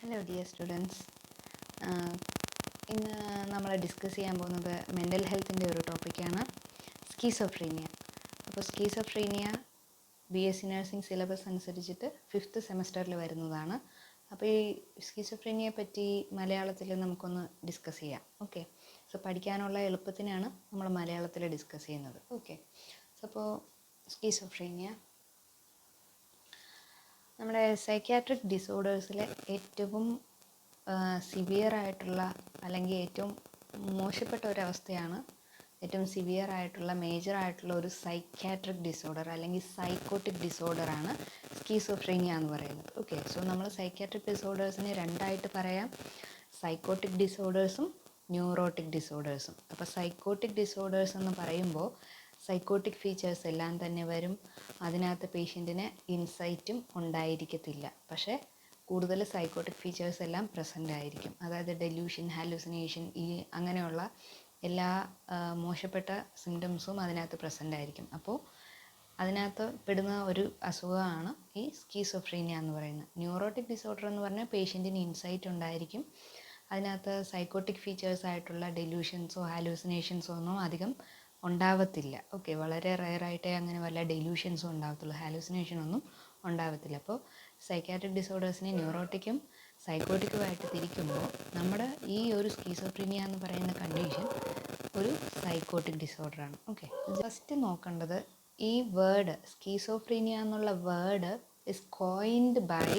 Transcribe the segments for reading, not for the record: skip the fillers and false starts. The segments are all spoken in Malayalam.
Hello dear students. ഇന്ന് നമ്മൾ ഡിസ്കസ് ചെയ്യാൻ പോകുന്നത് മെൻ്റൽ ഹെൽത്തിൻ്റെ ഒരു ടോപ്പിക്കാണ് സ്കീസോഫ്രീനിയ. അപ്പോൾ സ്കീസോഫ്രീനിയ BSc നഴ്സിംഗ് സിലബസ് അനുസരിച്ചിട്ട് 5th സെമസ്റ്ററിൽ വരുന്നതാണ്. അപ്പോൾ ഈ സ്കീസോഫ്രീനിയയെ പറ്റി മലയാളത്തിൽ നമുക്കൊന്ന് ഡിസ്കസ് ചെയ്യാം. ഓക്കെ, സോ പഠിക്കാനുള്ള എളുപ്പത്തിനാണ് നമ്മൾ മലയാളത്തിൽ ഡിസ്കസ് ചെയ്യുന്നത്. ഓക്കെ, സോ അപ്പോൾ സ്കീസോഫ്രീനിയ നമ്മുടെ സൈക്യാട്രിക് ഡിസോർഡേഴ്സിലെ ഏറ്റവും സിവിയറായിട്ടുള്ള അല്ലെങ്കിൽ ഏറ്റവും മോശപ്പെട്ട ഒരവസ്ഥയാണ്, ഏറ്റവും സിവിയറായിട്ടുള്ള മേജറായിട്ടുള്ള ഒരു സൈക്യാട്രിക് ഡിസോർഡർ അല്ലെങ്കിൽ സൈക്കോട്ടിക് ഡിസോർഡറാണ് സ്കീസോഫ്രീനിയ എന്ന് പറയുന്നത്. ഓക്കെ, സോ നമ്മൾ സൈക്യാട്രിക് ഡിസോർഡേഴ്സിനെ രണ്ടായിട്ട് പറയാം, സൈക്കോട്ടിക് ഡിസോർഡേഴ്സും ന്യൂറോട്ടിക് ഡിസോർഡേഴ്സും. അപ്പോൾ സൈക്കോട്ടിക് ഡിസോർഡേഴ്സ് എന്ന് പറയുമ്പോൾ സൈക്കോട്ടിക് ഫീച്ചേഴ്സ് എല്ലാം തന്നെ വരും. അതിനകത്ത് പേഷ്യൻറ്റിന് ഇൻസൈറ്റും ഉണ്ടായിരിക്കത്തില്ല, പക്ഷേ കൂടുതൽ സൈക്കോട്ടിക് ഫീച്ചേഴ്സ് എല്ലാം പ്രസൻ്റ് ആയിരിക്കും. അതായത് ഡെലൂഷൻ, ഹാലൂസിനേഷൻ, ഈ അങ്ങനെയുള്ള എല്ലാ മോശപ്പെട്ട സിംറ്റംസും അതിനകത്ത് പ്രസൻ്റ് ആയിരിക്കും. അപ്പോൾ അതിനകത്ത് പെടുന്ന ഒരു അസുഖമാണ് ഈ സ്കീസോഫ്രീനിയ എന്ന് പറയുന്നത്. ന്യൂറോട്ടിക് ഡിസോർഡർ എന്ന് പറഞ്ഞാൽ പേഷ്യൻറ്റിന് ഇൻസൈറ്റ് ഉണ്ടായിരിക്കും, അതിനകത്ത് സൈക്കോട്ടിക് ഫീച്ചേഴ്സ് ആയിട്ടുള്ള ഡെലൂഷൻസോ ഹാലൂസിനേഷൻസോ ഒന്നും അധികം ഉണ്ടാവത്തില്ല. ഓക്കെ, വളരെ റെയറായിട്ടേ അങ്ങനെ വല്ല ഡെലൂഷൻസും ഉണ്ടാവത്തുള്ളൂ, ഹാലൂസിനേഷനൊന്നും ഉണ്ടാവത്തില്ല. അപ്പോൾ സൈക്യാട്രിക് ഡിസോർഡേഴ്സിനെ ന്യൂറോട്ടിക്കും സൈക്കോട്ടിക്കുമായിട്ട് തിരിക്കുമ്പോൾ നമ്മുടെ ഈ ഒരു സ്കീസോഫ്രീനിയ എന്ന് പറയുന്ന കണ്ടീഷൻ ഒരു സൈക്കോട്ടിക് ഡിസോർഡറാണ്. ഓക്കെ, ഫസ്റ്റ് നോക്കേണ്ടത് ഈ വേർഡ് സ്കീസോഫ്രീനിയ എന്നുള്ള word is coined by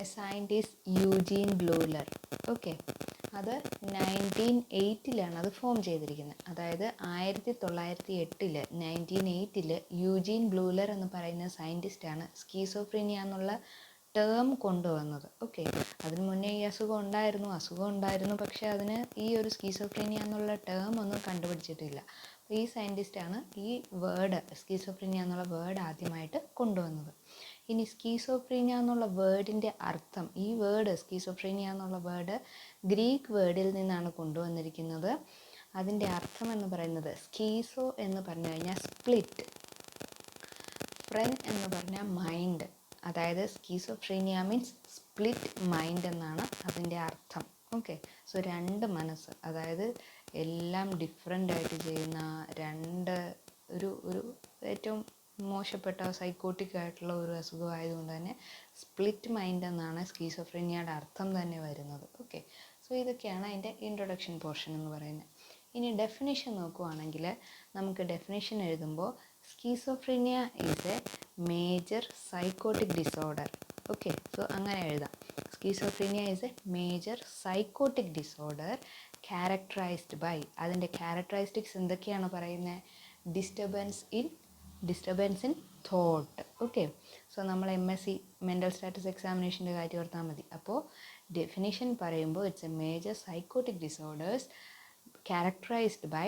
a scientist Eugen Bleuler. Okay, അത് 1908 അത് ഫോം ചെയ്തിരിക്കുന്നത്. അതായത് 1908 യൂജീൻ ബ്ലൂലർ എന്ന് പറയുന്ന സയൻറ്റിസ്റ്റാണ് സ്കീസോഫ്രീനിയ എന്നുള്ള ടേം കൊണ്ടുവന്നത്. ഓക്കെ, അതിന് മുന്നേ ഈ അസുഖം ഉണ്ടായിരുന്നു, പക്ഷേ അതിന് ഈ ഒരു സ്കീസോഫ്രീനിയ എന്നുള്ള ടേം ഒന്നും കണ്ടുപിടിച്ചിട്ടില്ല. ഈ സയൻറ്റിസ്റ്റാണ് ഈ വേർഡ് സ്കീസോഫ്രീനിയ എന്നുള്ള വേർഡ് ആദ്യമായിട്ട് കൊണ്ടുവന്നത്. ഇനി സ്കീസോഫ്രീനിയ എന്നുള്ള വേർഡിൻ്റെ അർത്ഥം, ഈ വേർഡ് സ്കീസോഫ്രീനിയ എന്നുള്ള വേർഡ് ഗ്രീക്ക് വേർഡിൽ നിന്നാണ് കൊണ്ടുവന്നിരിക്കുന്നത്. അതിൻ്റെ അർത്ഥം എന്ന് പറയുന്നത് സ്കീസോ എന്ന് പറഞ്ഞു കഴിഞ്ഞാൽ സ്പ്ലിറ്റ്, ഫ്രെൻ എന്ന് പറഞ്ഞാൽ മൈൻഡ്. അതായത് സ്കീസോഫ്രീനിയ മീൻസ് സ്പ്ലിറ്റ് മൈൻഡ് എന്നാണ് അതിൻ്റെ അർത്ഥം. ഓക്കെ, സോ രണ്ട് മനസ്സ്, അതായത് എല്ലാം ഡിഫറെൻ്റ് ആയിട്ട് ചെയ്യുന്ന ഒരു ഏറ്റവും മോശപ്പെട്ട സൈക്കോട്ടിക് ആയിട്ടുള്ള ഒരു അസുഖമായതുകൊണ്ട് തന്നെ സ്പ്ലിറ്റ് മൈൻഡ് എന്നാണ് സ്കീസോഫ്രീനിയയുടെ അർത്ഥം തന്നെ വരുന്നത്. ഓക്കെ, സോ ഇതൊക്കെയാണ് അതിൻ്റെ ഇൻട്രൊഡക്ഷൻ പോർഷൻ എന്ന് പറയുന്നത്. ഇനി ഡെഫിനിഷൻ നോക്കുവാണെങ്കിൽ നമുക്ക് ഡെഫിനിഷൻ എഴുതുമ്പോൾ schizophrenia is a major psychotic disorder. Okay, so അങ്ങനെ എഴുതാം. Schizophrenia is a major psychotic disorder characterised by, അതിൻ്റെ ക്യാരക്ടറിസ്റ്റിക്സ് എന്തൊക്കെയാണ് പറയുന്നത്? Disturbance in thought. Okay, so നമ്മൾ MSc മെൻ്റൽ സ്റ്റാറ്റസ് എക്സാമിനേഷൻ്റെ കാര്യം ഓർത്താൽ മതി. അപ്പോൾ ഡെഫിനിഷൻ പറയുമ്പോൾ it's a major psychotic disorders characterised by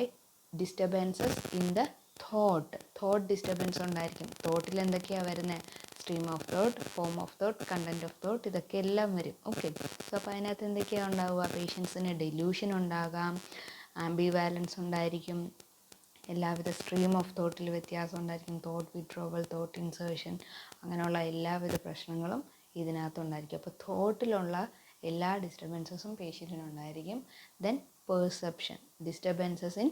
disturbances in the thought disturbance ഉണ്ടായിരിക്കും. തോട്ടിൽ എന്തൊക്കെയാണ് വരുന്നത്? Stream of thought, form of thought, content of thought, ഇതൊക്കെ എല്ലാം വരും. ഓക്കെ, സോ അപ്പോൾ അതിനകത്ത് എന്തൊക്കെയാണ് ഉണ്ടാവുക? പേഷ്യൻസിന് ഡെലൂഷൻ ഉണ്ടാകാം, ആംബിവാലൻസ് ഉണ്ടായിരിക്കും, എല്ലാവിധ സ്ട്രീം ഓഫ് തോട്ടിൽ വ്യത്യാസം ഉണ്ടായിരിക്കും, തോട്ട് വിഡ്രോവൽ, തോട്ട് ഇൻസേർഷൻ, അങ്ങനെയുള്ള എല്ലാവിധ പ്രശ്നങ്ങളും ഇതിനകത്തുണ്ടായിരിക്കും. അപ്പോൾ തോട്ടിലുള്ള എല്ലാ ഡിസ്റ്റർബൻസസും പേഷ്യൻറ്റിനുണ്ടായിരിക്കും. ദെൻ പെർസെപ്ഷൻ, ഡിസ്റ്റർബൻസസ് ഇൻ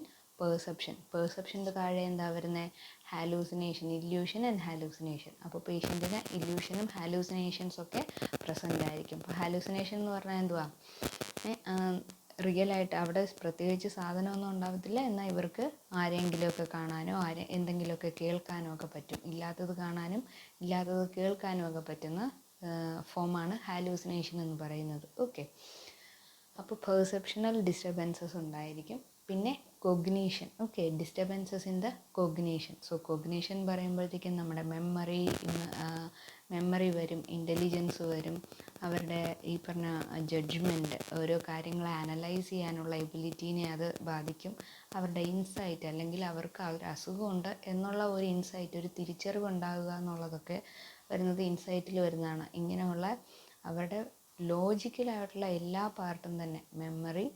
പെർസെപ്ഷൻ്റെ താഴെ എന്താ വരുന്നത്? Hallucination, illusion and hallucination. അപ്പോൾ പേഷ്യൻറ്റിന് ഇല്യൂഷനും ഹാലൂസിനേഷൻസൊക്കെ പ്രസൻ്റ് ആയിരിക്കും. അപ്പോൾ ഹാലൂസിനേഷൻ എന്ന് പറഞ്ഞാൽ എന്തുവാ? റിയലായിട്ട് അവിടെ പ്രത്യേകിച്ച് സാധനമൊന്നും ഉണ്ടാകത്തില്ല, എന്നാൽ ഇവർക്ക് ആരെങ്കിലുമൊക്കെ കാണാനോ എന്തെങ്കിലുമൊക്കെ കേൾക്കാനോ ഒക്കെ പറ്റും. ഇല്ലാത്തത് കാണാനും ഇല്ലാത്തത് കേൾക്കാനും ഒക്കെ പറ്റുന്ന ഫോമാണ് ഹാലൂസിനേഷൻ എന്ന് പറയുന്നത്. ഓക്കെ, അപ്പോൾ പെർസെപ്ഷണൽ ഡിസ്റ്റർബൻസസ് ഉണ്ടായിരിക്കും. പിന്നെ cognition. Okay, disturbances in the cognition. So cognition പറയുമ്പോഴത്തേക്കും നമ്മുടെ മെമ്മറി വരും, ഇൻ്റലിജൻസ് വരും, അവരുടെ ഈ പറഞ്ഞ ജഡ്ജ്മെൻറ്റ്, ഓരോ കാര്യങ്ങളെ അനലൈസ് ചെയ്യാനുള്ള എബിലിറ്റീനെ അത് ബാധിക്കും. അവരുടെ ഇൻസൈറ്റ്, അല്ലെങ്കിൽ അവർക്ക് ആ ഒരു അസുഖമുണ്ട് എന്നുള്ള ഒരു ഇൻസൈറ്റ്, ഒരു തിരിച്ചറിവ് ഉണ്ടാകുക എന്നുള്ളതൊക്കെ വരുന്നത് ഇൻസൈറ്റിൽ വരുന്നതാണ്. ഇങ്ങനെയുള്ള അവരുടെ ലോജിക്കലായിട്ടുള്ള എല്ലാ പാർട്ടും തന്നെ, memory,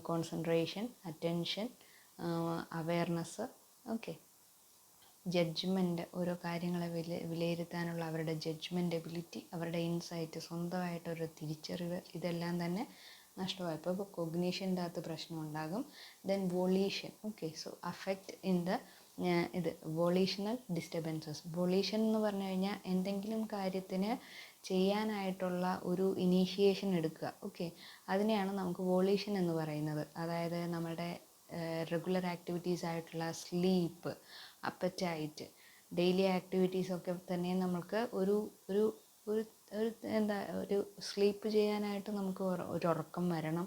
concentration, attention, awareness, okay, judgement, ഓരോ കാര്യങ്ങളെ വിലയിരുത്താനുള്ള അവരുടെ ജഡ്ജ്മെൻറ്റ് എബിലിറ്റി, അവരുടെ ഇൻസൈറ്റ്, സ്വന്തമായിട്ടൊരു തിരിച്ചറിവ്, ഇതെല്ലാം തന്നെ നഷ്ടമായി. ഇപ്പോൾ കൊഗ്നീഷൻ്റെ അകത്ത് പ്രശ്നം ഉണ്ടാകും. Then volition. Okay, so affect in the volitional disturbances. Volition എന്ന് പറഞ്ഞു കഴിഞ്ഞാൽ എന്തെങ്കിലും കാര്യത്തിന് ചെയ്യാനായിട്ടുള്ള ഒരു ഇനീഷ്യേഷൻ എടുക്കുക. ഓക്കെ, അതിനെയാണ് നമുക്ക് വൊളീഷൻ എന്ന് പറയുന്നത്. അതായത് നമ്മുടെ റെഗുലർ ആക്ടിവിറ്റീസ് ആയിട്ടുള്ള സ്ലീപ്പ്, അപ്പറ്റൈറ്റ്, ഡെയിലി ആക്ടിവിറ്റീസൊക്കെ തന്നെ നമുക്ക് ഒരു ഒരു ഒരു ഒരു സ്ലീപ്പ് ചെയ്യാനായിട്ട് നമുക്ക് ഒരു ഉറക്കം വരണം.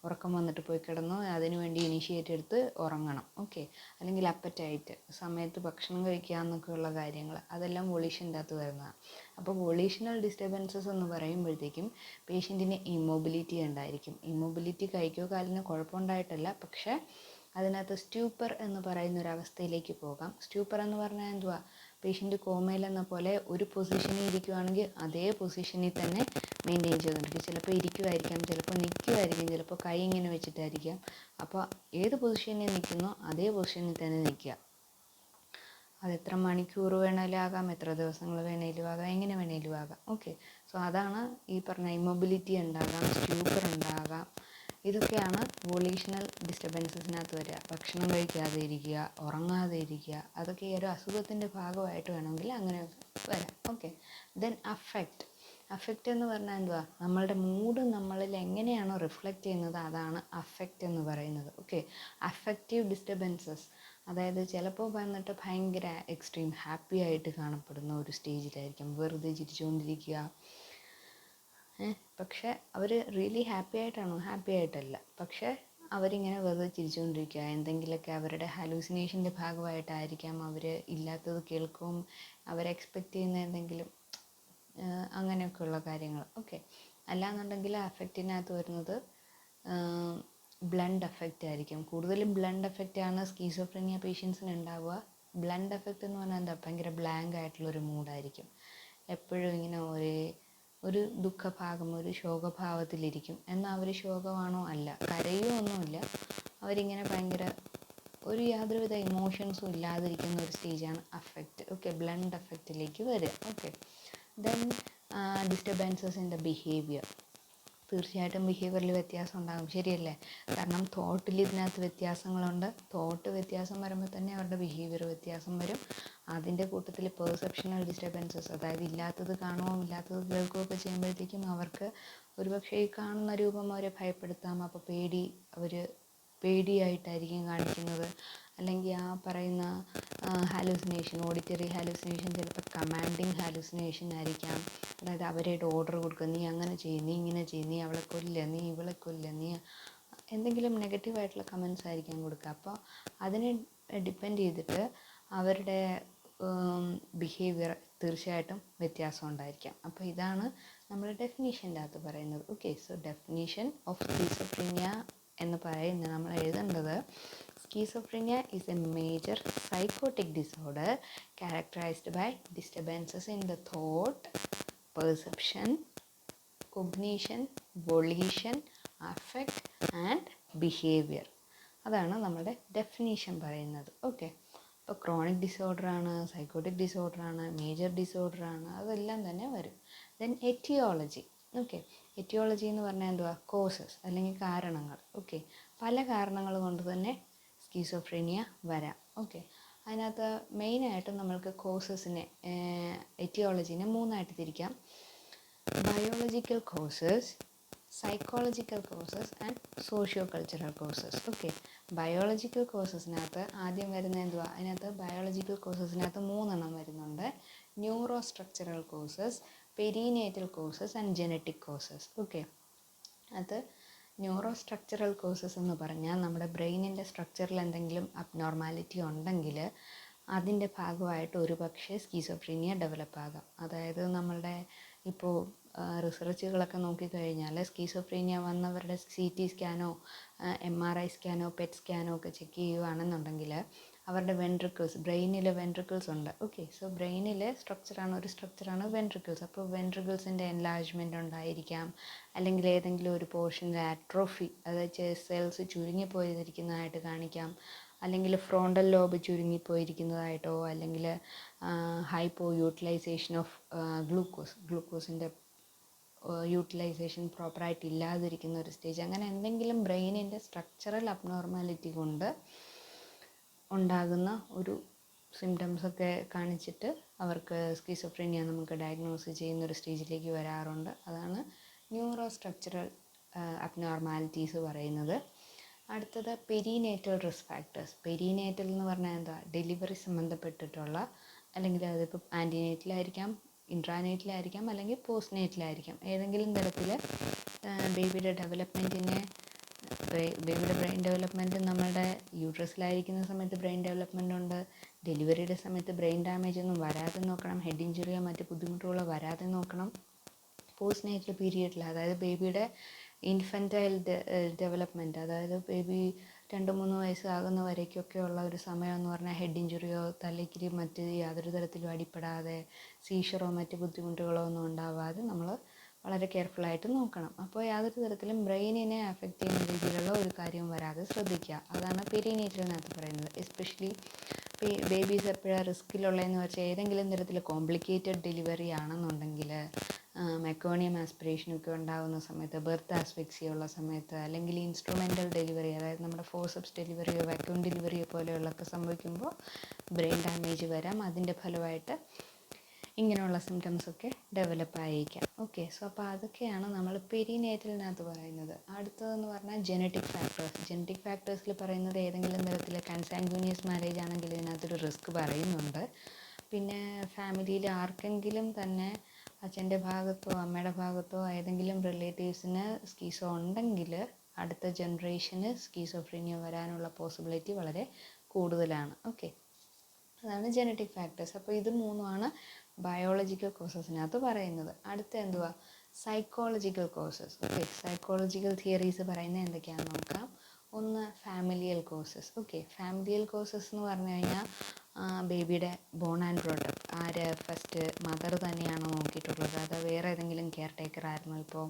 ഉറക്കം വന്നിട്ട് പോയി കിടന്നു അതിനു വേണ്ടി ഇനീഷ്യേറ്റ് എടുത്ത് ഉറങ്ങണം. ഓക്കെ, അല്ലെങ്കിൽ അപ്പറ്റൈറ്റ്, സമയത്ത് ഭക്ഷണം കഴിക്കുക എന്നൊക്കെയുള്ള കാര്യങ്ങൾ, അതെല്ലാം വൊളീഷൻ്റെ അകത്ത് വരുന്നതാണ്. അപ്പോൾ വൊളീഷണൽ ഡിസ്റ്റർബൻസസ് എന്ന് പറയുമ്പോഴത്തേക്കും പേഷ്യൻറ്റിന് ഇമ്മൊബിലിറ്റി ഉണ്ടായിരിക്കും. ഇമ്മൊബിലിറ്റി കൈക്കോ കാലിനോ കുഴപ്പമുണ്ടായിട്ടല്ല, പക്ഷേ അതിനകത്ത് സ്റ്റ്യൂപ്പർ എന്ന് പറയുന്ന ഒരു അവസ്ഥയിലേക്ക് പോകാം. സ്റ്റ്യൂപ്പർ എന്ന് പറഞ്ഞാൽ എന്തുവാ? പേഷ്യൻ്റ് കോമയിലെന്ന പോലെ ഒരു പൊസിഷനിൽ ഇരിക്കുവാണെങ്കിൽ അതേ പൊസിഷനിൽ തന്നെ മെയിൻറ്റെയിൻ ചെയ്തുകൊണ്ടിരിക്കും. ചിലപ്പോൾ ഇരിക്കുമായിരിക്കാം, ചിലപ്പോൾ നിൽക്കുമായിരിക്കും, ചിലപ്പോൾ കൈ ഇങ്ങനെ വെച്ചിട്ടായിരിക്കാം. അപ്പോൾ ഏത് പൊസിഷനിൽ നിൽക്കുന്നോ അതേ പൊസിഷനിൽ തന്നെ നിൽക്കുക. അത് എത്ര മണിക്കൂർ വേണേലും ആകാം, എത്ര ദിവസങ്ങൾ വേണേലും ആകാം, എങ്ങനെ വേണേലും ആകാം. ഓക്കെ, സോ അതാണ് ഈ പറഞ്ഞ ഇമ്മൊബിലിറ്റി ഉണ്ടാകാം, സ്റ്റ്യൂപ്പർ ഉണ്ടാകാം. ഇതൊക്കെയാണ് വൊളീഷണൽ ഡിസ്റ്റർബൻസസിനകത്ത് വരിക. ഭക്ഷണം കഴിക്കാതെ ഇരിക്കുക, ഉറങ്ങാതെ ഇരിക്കുക, അതൊക്കെ ഈ ഒരു അസുഖത്തിൻ്റെ ഭാഗമായിട്ട് വേണമെങ്കിൽ അങ്ങനെ വരാം. ഓക്കെ, ദെൻ അഫക്റ്റ് എന്ന് പറഞ്ഞാൽ എന്തുവാ? നമ്മളുടെ മൂഡ് നമ്മളിൽ എങ്ങനെയാണോ റിഫ്ലക്റ്റ് ചെയ്യുന്നത് അതാണ് അഫക്റ്റ് എന്ന് പറയുന്നത്. ഓക്കെ, അഫക്റ്റീവ് ഡിസ്റ്റർബൻസസ്, അതായത് ചിലപ്പോൾ വന്നിട്ട് ഭയങ്കര എക്സ്ട്രീം ഹാപ്പി ആയിട്ട് കാണപ്പെടുന്ന ഒരു സ്റ്റേജിലായിരിക്കും, വെറുതെ ചിരിച്ചുകൊണ്ടിരിക്കുക. പക്ഷേ അവർ റിയലി ഹാപ്പി ആയിട്ടാണോ? ഹാപ്പി ആയിട്ടല്ല, പക്ഷേ അവരിങ്ങനെ വെറുതെ ചിരിച്ചുകൊണ്ടിരിക്കുക. എന്തെങ്കിലുമൊക്കെ അവരുടെ ഹാലൂസിനേഷൻ്റെ ഭാഗമായിട്ടായിരിക്കാം അവർ ഇല്ലാത്തത് കേൾക്കും, അവർ എക്സ്പെക്റ്റ് ചെയ്യുന്ന എന്തെങ്കിലും അങ്ങനെയൊക്കെയുള്ള കാര്യങ്ങൾ. ഓക്കെ, അല്ലാന്നുണ്ടെങ്കിൽ അഫക്റ്റിനകത്ത് വരുന്നത് ബ്ലണ്ട് എഫക്റ്റ് ആയിരിക്കും. കൂടുതലും ബ്ലണ്ട് എഫക്റ്റാണ് സ്കീസോഫ്രീനിയ പേഷ്യൻസിന് ഉണ്ടാവുക. ബ്ലണ്ട് എഫക്റ്റ് എന്ന് പറഞ്ഞാൽ എന്താ? ഭയങ്കര ബ്ലാങ്ക് ആയിട്ടുള്ളൊരു മൂഡായിരിക്കും. എപ്പോഴും ഇങ്ങനെ ഒരു ദുഃഖഭാഗം, ഒരു ശോകഭാവത്തിലിരിക്കും. എന്നാൽ അവർ ശോകമാണോ? അല്ല. കരയോ ഒന്നുമില്ല, അവരിങ്ങനെ ഭയങ്കര ഒരു യാതൊരുവിധ ഇമോഷൻസും ഇല്ലാതിരിക്കുന്ന ഒരു സ്റ്റേജാണ് അഫക്റ്റ്. ഓക്കെ, ബ്ലണ്ട് എഫക്റ്റിലേക്ക് വരിക. Okay, then disturbances in the behaviour. തീർച്ചയായിട്ടും ബിഹേവിയറിൽ വ്യത്യാസം ഉണ്ടാകും, ശരിയല്ലേ? കാരണം തോട്ടിൽ ഇതിനകത്ത് വ്യത്യാസങ്ങളുണ്ട്. തോട്ട് വ്യത്യാസം വരുമ്പോൾ തന്നെ അവരുടെ ബിഹേവിയർ വ്യത്യാസം വരും. അതിൻ്റെ കൂട്ടത്തിൽ പെർസെപ്ഷണൽ ഡിസ്റ്റർബൻസസ്, അതായത് ഇല്ലാത്തത് കാണുകയോ ഇല്ലാത്തത് കേൾക്കുകയോ ഒക്കെ ചെയ്യുമ്പോഴത്തേക്കും അവർക്ക് ഒരുപക്ഷെ ഈ കാണുന്ന രൂപം അവരെ ഭയപ്പെടുത്താം. അപ്പോൾ അവർ പേടിയായിട്ടായിരിക്കും കാണിക്കുന്നത്. അല്ലെങ്കിൽ ആ പറയുന്ന ഹാലൂസിനേഷൻ, ഓഡിറ്ററി ഹാലൂസിനേഷൻ ചിലപ്പോൾ കമാൻഡിങ് ഹാലൂസിനേഷൻ ആയിരിക്കാം. അതായത് അവരായിട്ട് ഓർഡർ കൊടുക്കുക, നീ അങ്ങനെ ചെയ്യും, നീ ഇങ്ങനെ ചെയ്യും, നീ അവളെ കൊല്ലുക, നീ ഇവളെ കൊല്ലുക, നീ എന്തെങ്കിലും നെഗറ്റീവായിട്ടുള്ള കമൻസ് ആയിരിക്കാം കൊടുക്കുക. അപ്പോൾ അതിനെ ഡിപ്പെൻഡ് ചെയ്തിട്ട് അവരുടെ ബിഹേവിയർ തീർച്ചയായിട്ടും വ്യത്യാസം ഉണ്ടായിരിക്കാം. അപ്പോൾ ഇതാണ് നമ്മൾ ഡെഫിനീഷൻ്റെ അകത്ത് പറയുന്നത്. Okay, so definition of schizophrenia എന്ന് പറയുന്നത് നമ്മൾ എഴുതേണ്ടത്: Schizophrenia is a major psychotic disorder characterized by disturbances in the thought, perception, cognition, volition, affect and behavior. അതാണ് നമ്മുടെ ഡെഫിനീഷൻ പറയുന്നത്. ഓക്കെ, ഇപ്പോൾ ക്രോണിക് ഡിസോർഡറാണ്, സൈക്കോട്ടിക് ഡിസോർഡറാണ്, മേജർ ഡിസോർഡറാണ്, അതെല്ലാം തന്നെ വരും. Then etiology. ഓക്കെ, എറ്റിയോളജി എന്ന് പറഞ്ഞാൽ എന്തുവാ? കോസസ് അല്ലെങ്കിൽ കാരണങ്ങൾ. ഓക്കെ, പല കാരണങ്ങൾ കൊണ്ട് തന്നെ സ്കീസോഫ്രീനിയ വരാം. ഓക്കെ, അതിനകത്ത് മെയിനായിട്ട് നമ്മൾക്ക് കോസസിനെ, എറ്റിയോളജീനെ മൂന്നായിട്ട് തിരിക്കാം: biological causes, psychological causes and socio cultural causes. Okay, biological കോസസിനകത്ത് ആദ്യം വരുന്ന എന്തുവാ? അതിനകത്ത് ബയോളജിക്കൽ കോസസിനകത്ത് 3 വരുന്നുണ്ട്: neuro structural causes, perinatal causes and genetic causes. Okay, അത് ന്യൂറോ സ്ട്രക്ചറൽ കോസസ് എന്ന് പറഞ്ഞാൽ നമ്മുടെ ബ്രെയിനിൻ്റെ സ്ട്രക്ചറിൽ എന്തെങ്കിലും അബ്നോർമാലിറ്റി ഉണ്ടെങ്കിൽ അതിൻ്റെ ഭാഗമായിട്ട് ഒരു പക്ഷേ സ്കീസോഫ്രീനിയ ഡെവലപ്പ് ആകാം. അതായത് നമ്മളുടെ ഇപ്പോൾ റിസർച്ചുകളൊക്കെ നോക്കിക്കഴിഞ്ഞാൽ സ്കീസോഫ്രീനിയ വന്നവരുടെ CT സ്കാനോ MRI സ്കാനോ PET സ്കാനോ ഒക്കെ ചെക്ക് ചെയ്യുകയാണെന്നുണ്ടെങ്കിൽ അവരുടെ വെൻട്രിക്കിൾസ്, ബ്രെയിനിലെ വെൻട്രിക്കിൾസ് ഉണ്ട്. ഓക്കെ, സോ ബ്രെയിനിലെ ഒരു സ്ട്രക്ചറാണ് വെൻട്രിക്കിൾസ്. അപ്പോൾ വെൻട്രിക്കിൾസിൻ്റെ എൻലാർജ്മെൻ്റ് ഉണ്ടായിരിക്കാം, അല്ലെങ്കിൽ ഏതെങ്കിലും ഒരു പോർഷനിൽ ആട്രോഫി, അതായത് സെൽസ് ചുരുങ്ങിപ്പോയിരിക്കുന്നതായിട്ട് കാണിക്കാം. അല്ലെങ്കിൽ ഫ്രോണ്ടൽ ലോബ് ചുരുങ്ങിപ്പോയിരിക്കുന്നതായിട്ടോ, അല്ലെങ്കിൽ ഹൈപ്പോ യൂട്ടിലൈസേഷൻ ഓഫ് ഗ്ലൂക്കോസിൻ്റെ യൂട്ടിലൈസേഷൻ പ്രോപ്പറായിട്ട് ഇല്ലാതിരിക്കുന്ന ഒരു സ്റ്റേജ്, അങ്ങനെ എന്തെങ്കിലും ബ്രെയിനിൻ്റെ സ്ട്രക്ചറൽ അബ്നോർമാലിറ്റി കൊണ്ട് ഉണ്ടാകുന്ന ഒരു സിംറ്റംസൊക്കെ കാണിച്ചിട്ട് അവർക്ക് സ്കിസോഫ്രീനിയ നമുക്ക് ഡയഗ്നോസ് ചെയ്യുന്ന ഒരു സ്റ്റേജിലേക്ക് വരാറുണ്ട്. അതാണ് ന്യൂറോ സ്ട്രക്ചറൽ അബ്നോർമാലിറ്റീസ് പറയുന്നത്. അടുത്തത് പെരിനേറ്റൽ റിസ്ക് ഫാക്ടേഴ്സ്. പെരിനേറ്റൽ എന്ന് പറഞ്ഞാൽ എന്താ? ഡെലിവറി സംബന്ധപ്പെട്ടിട്ടുള്ള, അല്ലെങ്കിൽ അതിപ്പോൾ ആൻറ്റിനേറ്റലായിരിക്കാം, ഇൻട്രാനേറ്റലായിരിക്കാം, അല്ലെങ്കിൽ പോസ്റ്റ് നേറ്റലായിരിക്കാം. ഏതെങ്കിലും തരത്തിൽ ബേബിയുടെ ബ്രെയിൻ ഡെവലപ്മെൻറ്റ് നമ്മളുടെ യൂട്രസിലായിരിക്കുന്ന സമയത്ത് ബ്രെയിൻ ഡെവലപ്മെൻ്റ് ഉണ്ട്. ഡെലിവറിയുടെ സമയത്ത് ബ്രെയിൻ ഡാമേജ് ഒന്നും വരാതെ നോക്കണം, ഹെഡ് ഇഞ്ചുറിയോ മറ്റ് ബുദ്ധിമുട്ടുകളോ വരാതെ നോക്കണം. പോസ്റ്റ് നേറ്റൽ പീരിയഡിൽ, അതായത് ബേബിയുടെ ഇൻഫൻറ്റൈൽ ഡെവലപ്മെൻറ്റ്, അതായത് ബേബി 2-3 വയസ്സാകുന്ന വരേക്കൊക്കെ ഉള്ള ഒരു സമയം എന്ന് പറഞ്ഞാൽ ഹെഡ് ഇഞ്ചുറിയോ തലയ്ക്ക് മറ്റ് യാതൊരു തരത്തിലും അടിപ്പെടാതെ സീഷറോ മറ്റ് ബുദ്ധിമുട്ടുകളോ ഒന്നും ഉണ്ടാവാതെ നമ്മൾ വളരെ കെയർഫുള്ളായിട്ട് നോക്കണം. അപ്പോൾ യാതൊരു തരത്തിലും ബ്രെയിനിനെ അഫക്റ്റ് ചെയ്യുന്ന രീതിയിലുള്ള ഒരു കാര്യവും വരാതെ ശ്രദ്ധിക്കുക. അതാണ് പെരിനേറ്റലിനകത്ത് പറയുന്നത്. എസ്പെഷ്യലി ബേബീസ് എപ്പോഴാണ് റിസ്ക്കിലുള്ളതെന്ന് വെച്ചാൽ, ഏതെങ്കിലും തരത്തിൽ കോംപ്ലിക്കേറ്റഡ് ഡെലിവറി ആണെന്നുണ്ടെങ്കിൽ, മെക്കോണിയം ആസ്പിറേഷനൊക്കെ ഉണ്ടാകുന്ന സമയത്ത്, ബെർത്ത് ആസ്ഫിക്സിയ ഉള്ള സമയത്ത്, അല്ലെങ്കിൽ ഇൻസ്ട്രുമെൻ്റൽ ഡെലിവറി, അതായത് നമ്മുടെ ഫോർസെപ്സ് ഡെലിവറിയോ വാക്യൂം ഡെലിവറിയോ പോലെയുള്ളതൊക്കെ സംഭവിക്കുമ്പോൾ ബ്രെയിൻ ഡാമേജ് വരാം. അതിൻ്റെ ഫലമായിട്ട് ഇങ്ങനെയുള്ള സിംറ്റംസൊക്കെ ഡെവലപ്പ് ആയിരിക്കാം. ഓക്കെ, സോ അപ്പോൾ അതൊക്കെയാണ് നമ്മൾ പെരിനേറ്റലിനകത്ത് പറയുന്നത്. അടുത്തതെന്ന് പറഞ്ഞാൽ ജെനറ്റിക് ഫാക്ടേഴ്സ്. ജെനറ്റിക് ഫാക്ടേഴ്സിൽ പറയുന്നത് ഏതെങ്കിലും തരത്തിൽ കൺസാങ്ഗ്യൂനിയസ് മാരേജ് ആണെങ്കിൽ ഇതിനകത്തൊരു റിസ്ക് പറയുന്നുണ്ട്. പിന്നെ ഫാമിലിയിൽ ആർക്കെങ്കിലും തന്നെ അച്ഛൻ്റെ ഭാഗത്തോ അമ്മയുടെ ഭാഗത്തോ ഏതെങ്കിലും റിലേറ്റീവ്സിന് സ്കീസോ ഉണ്ടെങ്കിൽ അടുത്ത ജനറേഷന് സ്കീസോഫ്രീനിയ വരാനുള്ള പോസിബിലിറ്റി വളരെ കൂടുതലാണ്. ഓക്കെ, അതാണ് ജെനറ്റിക് ഫാക്ടേഴ്സ്. അപ്പോൾ ഇത് മൂന്നുമാണ് ബയോളജിക്കൽ കോസസിനകത്ത് പറയുന്നത്. അടുത്ത എന്തുവാ? Psychological causes. Okay, psychological theories പറയുന്നത് എന്തൊക്കെയാണെന്ന് നോക്കാം. ഒന്ന് familial causes. Okay, familial causes എന്ന് പറഞ്ഞു കഴിഞ്ഞാൽ ബേബിയുടെ ബോൺ ആൻഡ് ബ്രോട്ടപ്പ് ആര് ഫസ്റ്റ് മദർ തന്നെയാണോ നോക്കിയിട്ടുള്ളത്, അതോ വേറെ ഏതെങ്കിലും കെയർ ടേക്കർ ആയിരുന്നു? ഇപ്പോൾ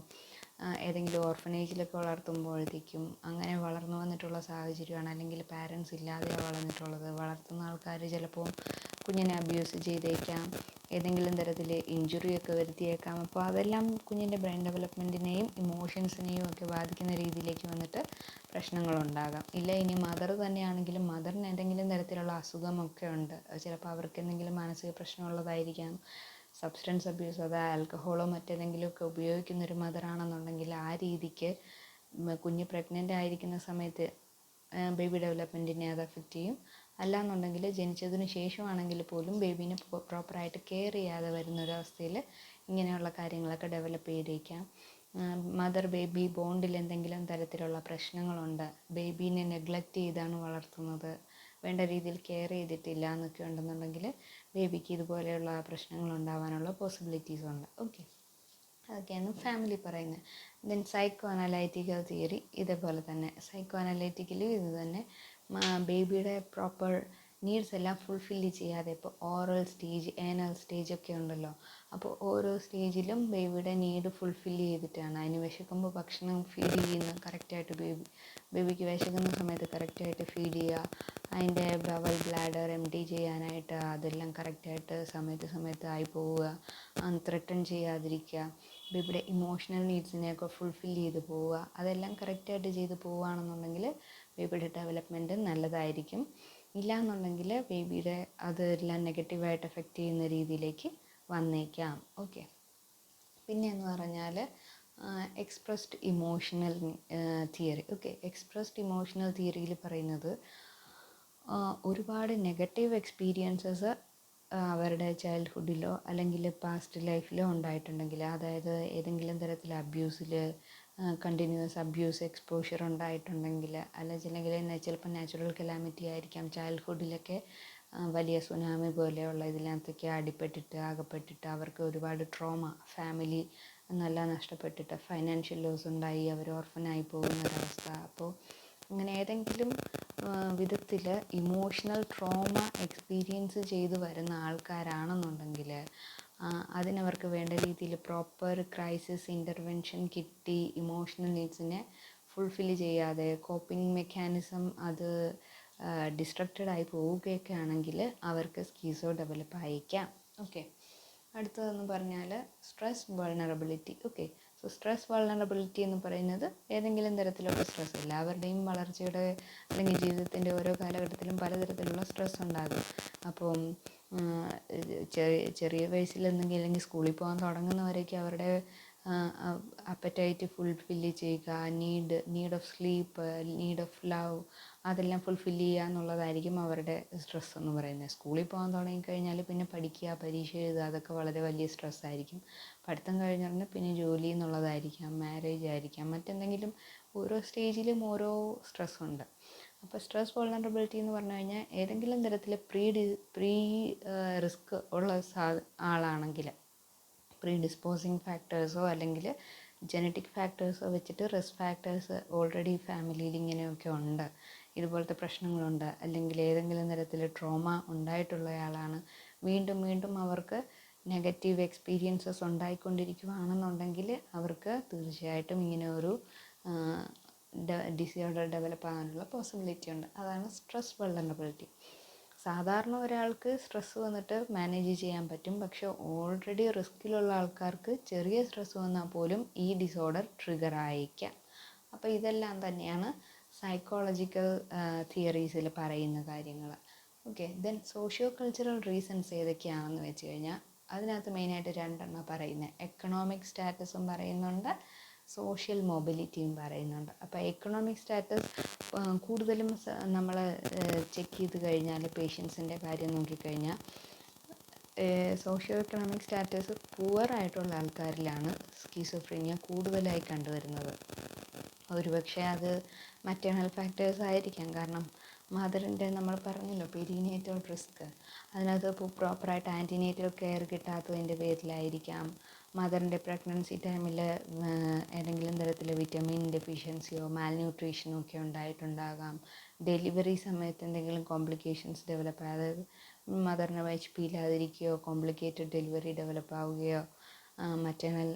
ഏതെങ്കിലും ഓർഫനേജിലൊക്കെ വളർത്തുമ്പോഴത്തേക്കും അങ്ങനെ വളർന്നു വന്നിട്ടുള്ള സാഹചര്യമാണ്, അല്ലെങ്കിൽ പാരൻസ് ഇല്ലാതെയാണ് വളർന്നിട്ടുള്ളത്. വളർത്തുന്ന ആൾക്കാർ ചിലപ്പോൾ കുഞ്ഞിനെ അബ്യൂസ് ചെയ്തേക്കാം, ഏതെങ്കിലും തരത്തിൽ ഇഞ്ചുറിയൊക്കെ വരുത്തിയേക്കാം. അപ്പോൾ അതെല്ലാം കുഞ്ഞിൻ്റെ ബ്രെയിൻ ഡെവലപ്മെൻറ്റിനെയും ഇമോഷൻസിനെയും ഒക്കെ ബാധിക്കുന്ന രീതിയിലേക്ക് വന്നിട്ട് പ്രശ്നങ്ങളുണ്ടാകാം. ഇല്ല, ഇനി മദർ തന്നെയാണെങ്കിലും മദറിന് എന്തെങ്കിലും തരത്തിലുള്ള അസുഖമൊക്കെ ഉണ്ട്, ചിലപ്പോൾ അവർക്ക് എന്തെങ്കിലും മാനസിക പ്രശ്നമുള്ളതായിരിക്കാം, സബ്സ്റ്റൻസ് അബ്യൂസ്, അത് ആൽക്കഹോളോ മറ്റേതെങ്കിലുമൊക്കെ ഉപയോഗിക്കുന്നൊരു മദറാണെന്നുണ്ടെങ്കിൽ ആ രീതിക്ക് കുഞ്ഞ് പ്രഗ്നൻ്റ് ആയിരിക്കുന്ന സമയത്ത് ബേബി ഡെവലപ്മെൻറ്റിനെ അത് അഫക്റ്റ് ചെയ്യും. അല്ലാന്നുണ്ടെങ്കിൽ ജനിച്ചതിന് ശേഷമാണെങ്കിൽ പോലും ബേബീനെ പ്രോപ്പറായിട്ട് കെയർ ചെയ്യാതെ വരുന്നൊരവസ്ഥയിൽ ഇങ്ങനെയുള്ള കാര്യങ്ങളൊക്കെ ഡെവലപ്പ് ചെയ്തേക്കാം. മദർ ബേബി ബോണ്ടിൽ എന്തെങ്കിലും തരത്തിലുള്ള പ്രശ്നങ്ങളുണ്ട്, ബേബീനെ നെഗ്ലക്റ്റ് ചെയ്താണ് വളർത്തുന്നത്, വേണ്ട രീതിയിൽ കെയർ ചെയ്തിട്ടില്ല എന്നൊക്കെ ഉണ്ടെന്നുണ്ടെങ്കിൽ ബേബിക്ക് ഇതുപോലെയുള്ള പ്രശ്നങ്ങൾ ഉണ്ടാവാനുള്ള പോസിബിലിറ്റീസ് ഉണ്ട്. ഓക്കെ, അതൊക്കെയാണ് ഫാമിലി പറയുന്നത്. ദെൻ സൈക്കോ അനലൈറ്റിക്കൽ തിയറി ഇതേപോലെ തന്നെ. സൈക്കോ അനലൈറ്റിക്കലും ഇത് തന്നെ, ബേബിയുടെ പ്രോപ്പർ നീഡ്സ് എല്ലാം ഫുൾഫില്ല് ചെയ്യാതെ, ഇപ്പോൾ ഓറൽ സ്റ്റേജ്, ഏനൽ സ്റ്റേജ് ഒക്കെ ഉണ്ടല്ലോ, അപ്പോൾ ഓരോ സ്റ്റേജിലും ബേബിയുടെ നീഡ് ഫുൾഫില്ല് ചെയ്തിട്ടാണ്. അതിന് വിശക്കുമ്പോൾ ഭക്ഷണം ഫീഡ് ചെയ്യുന്ന കറക്റ്റായിട്ട് ബേബിക്ക് വിശക്കുന്ന സമയത്ത് കറക്റ്റായിട്ട് ഫീഡ് ചെയ്യുക, അതിൻ്റെ ബവൽ ബ്ലാഡർ എംപ്റ്റി ചെയ്യാനായിട്ട് അതെല്ലാം കറക്റ്റായിട്ട് സമയത്ത് ആയി പോവുക, ത്രെട്ടൺ ചെയ്യാതിരിക്കുക, ബേബിയുടെ ഇമോഷണൽ നീഡ്സിനെയൊക്കെ ഫുൾഫില്ല് ചെയ്ത് പോവുക, അതെല്ലാം കറക്റ്റായിട്ട് ചെയ്ത് പോവുകയാണെന്നുണ്ടെങ്കിൽ ബേബിയുടെ ഡെവലപ്മെൻറ്റ് നല്ലതായിരിക്കും. ഇല്ലയെന്നുണ്ടെങ്കിൽ ബേബിയുടെ അതെല്ലാം നെഗറ്റീവായിട്ട് എഫക്റ്റ് ചെയ്യുന്ന രീതിയിലേക്ക് വന്നേക്കാം. ഓക്കെ, പിന്നെയെന്ന് പറഞ്ഞാൽ expressed emotional theory. Okay, expressed emotional തിയറിയിൽ പറയുന്നത് ഒരുപാട് നെഗറ്റീവ് എക്സ്പീരിയൻസസ് അവരുടെ ചൈൽഡ്ഹുഡിലോ അല്ലെങ്കിൽ പാസ്റ്റ് ലൈഫിലോ ഉണ്ടായിട്ടുണ്ടെങ്കിൽ, അതായത് ഏതെങ്കിലും തരത്തിൽ അബ്യൂസിൽ കണ്ടിന്യൂസ് അബ്യൂസ് എക്സ്പോഷർ ഉണ്ടായിട്ടുണ്ടെങ്കിൽ, അല്ലെങ്കിൽ ചിലപ്പോൾ നാച്ചുറൽ കലാമിറ്റി ആയിരിക്കാം, ചൈൽഡ്ഹുഡിലൊക്കെ വലിയ സുനാമി പോലെയുള്ള ഇതിനകത്തൊക്കെ അകപ്പെട്ടിട്ട് അവർക്ക് ഒരുപാട് ട്രോമ, ഫാമിലി നല്ല നഷ്ടപ്പെട്ടിട്ട് ഫൈനാൻഷ്യൽ ലോസ് ഉണ്ടായി അവർ ഓർഫനായി പോകുന്നൊരവസ്ഥ. അപ്പോൾ അങ്ങനെ ഏതെങ്കിലും വിധത്തിൽ ഇമോഷണൽ ട്രോമ എക്സ്പീരിയൻസ് ചെയ്ത് വരുന്ന ആൾക്കാരാണെന്നുണ്ടെങ്കിൽ അതിനവർക്ക് വേണ്ട രീതിയിൽ പ്രോപ്പർ ക്രൈസിസ് ഇൻ്റർവെൻഷൻ കിട്ടി, ഇമോഷണൽ നീഡ്സിനെ ഫുൾഫിൽ ചെയ്യാതെ കോപ്പിംഗ് മെക്കാനിസം അത് ഡിസ്ട്രക്റ്റഡ് ആയി പോവുകയൊക്കെ ആണെങ്കിൽ അവർക്ക് സ്കീസോ ഡെവലപ്പ് ആയേക്കാം. ഓക്കെ, അടുത്തതെന്ന് പറഞ്ഞാൽ stress vulnerability. Okay, so stress vulnerability എന്ന് പറയുന്നത് ഏതെങ്കിലും തരത്തിലുള്ള സ്ട്രെസ്, എല്ലാവരുടെയും വളർച്ചയുടെ അല്ലെങ്കിൽ ജീവിതത്തിൻ്റെ ഓരോ കാലഘട്ടത്തിലും പലതരത്തിലുള്ള സ്ട്രെസ് ഉണ്ടാകും. അപ്പം ചെറിയ വയസ്സിൽ എന്തെങ്കിലും അല്ലെങ്കിൽ സ്കൂളിൽ പോകാൻ തുടങ്ങുന്നവരേക്ക് അവരുടെ അപ്പറ്റൈറ്റ് ഫുൾഫില്ല് ചെയ്യുക, need of sleep, need of love, അതെല്ലാം ഫുൾഫില്ല് ചെയ്യുക എന്നുള്ളതായിരിക്കും അവരുടെ സ്ട്രെസ് എന്ന് പറയുന്നത്. സ്കൂളിൽ പോകാൻ തുടങ്ങിക്കഴിഞ്ഞാൽ പിന്നെ പഠിക്കുക, പരീക്ഷ എഴുതുക, അതൊക്കെ വളരെ വലിയ സ്ട്രെസ്സായിരിക്കും. പഠിത്തം കഴിഞ്ഞാൽ പിന്നെ ജോലി എന്നുള്ളതായിരിക്കാം, മാരേജ് ആയിരിക്കാം, മറ്റെന്തെങ്കിലും. ഓരോ സ്റ്റേജിലും ഓരോ സ്ട്രെസ്സുണ്ട്. അപ്പോൾ സ്ട്രെസ് വൾണറബിലിറ്റി എന്ന് പറഞ്ഞു കഴിഞ്ഞാൽ ഏതെങ്കിലും തരത്തിൽ പ്രീ റിസ്ക് ഉള്ള ആളാണെങ്കിൽ, പ്രീ ഡിസ്പോസിങ് ഫാക്ടേഴ്സോ അല്ലെങ്കിൽ ജനറ്റിക് ഫാക്ടേഴ്സോ വെച്ചിട്ട് റിസ്ക് ഫാക്ടേഴ്സ് ഓൾറെഡി ഫാമിലിയിൽ ഇങ്ങനെയൊക്കെ ഉണ്ട്, ഇതുപോലത്തെ പ്രശ്നങ്ങളുണ്ട്, അല്ലെങ്കിൽ ഏതെങ്കിലും തരത്തിൽ ട്രോമ ഉണ്ടായിട്ടുള്ളയാളാണ്, വീണ്ടും വീണ്ടും അവർക്ക് നെഗറ്റീവ് എക്സ്പീരിയൻസസ് ഉണ്ടായിക്കൊണ്ടിരിക്കുകയാണെന്നുണ്ടെങ്കിൽ അവർക്ക് തീർച്ചയായിട്ടും ഇങ്ങനെ ഒരു ഡിസോർഡർ ഡെവലപ്പ് ആകാനുള്ള പോസിബിലിറ്റി ഉണ്ട്. അതാണ് സ്ട്രെസ് വൾണറബിലിറ്റി. സാധാരണ ഒരാൾക്ക് സ്ട്രെസ്സ് വന്നിട്ട് മാനേജ് ചെയ്യാൻ പറ്റും, പക്ഷെ ഓൾറെഡി റിസ്കിലുള്ള ആൾക്കാർക്ക് ചെറിയ സ്ട്രെസ്സ് വന്നാൽ പോലും ഈ ഡിസോർഡർ ട്രിഗർ ആയേക്കാം. അപ്പോൾ ഇതെല്ലാം തന്നെയാണ് സൈക്കോളജിക്കൽ തിയറീസിൽ പറയുന്ന കാര്യങ്ങൾ. Okay, then socio cultural reasons ഏതൊക്കെയാണെന്ന് വെച്ച് കഴിഞ്ഞാൽ അതിനകത്ത് മെയിനായിട്ട് രണ്ടെണ്ണം പറയുന്നത്. എക്കണോമിക് സ്റ്റാറ്റസും പറയുന്നുണ്ട്, സോഷ്യൽ മൊബിലിറ്റിയും പറയുന്നുണ്ട്. അപ്പോൾ എക്കണോമിക് സ്റ്റാറ്റസ് കൂടുതലും നമ്മൾ ചെക്ക് ചെയ്ത് കഴിഞ്ഞാൽ പേഷ്യൻസിൻ്റെ കാര്യം നോക്കിക്കഴിഞ്ഞാൽ സോഷ്യോ എക്കണോമിക് സ്റ്റാറ്റസ് പുവറായിട്ടുള്ള ആൾക്കാരിലാണ് സ്കീസോഫ്രീനിയ കൂടുതലായി കണ്ടുവരുന്നത്. ഒരുപക്ഷെ അത് മറ്റേണൽ ഫാക്ടേഴ്സ് ആയിരിക്കാം. കാരണം മദറിൻ്റെ നമ്മൾ പറഞ്ഞല്ലോ പെരിനേറ്റൽ റിസ്ക്, അതിനകത്ത് പ്രോപ്പറായിട്ട് ആൻറ്റിനേറ്റൽ കെയർ കിട്ടാത്തതിൻ്റെ പേരിലായിരിക്കാം. മദറിൻ്റെ പ്രഗ്നൻസി ടൈമിൽ ഏതെങ്കിലും തരത്തിൽ വിറ്റമിൻ ഡെഫിഷ്യൻസിയോ മാൽന്യൂട്രീഷനോ ഒക്കെ ഉണ്ടായിട്ടുണ്ടാകാം. ഡെലിവറി സമയത്ത് എന്തെങ്കിലും കോംപ്ലിക്കേഷൻസ് ഡെവലപ്പ്, അതായത് മദറിന് HP ഇല്ലാതിരിക്കുകയോ കോംപ്ലിക്കേറ്റഡ് ഡെലിവറി ഡെവലപ്പ് ആവുകയോ, maternal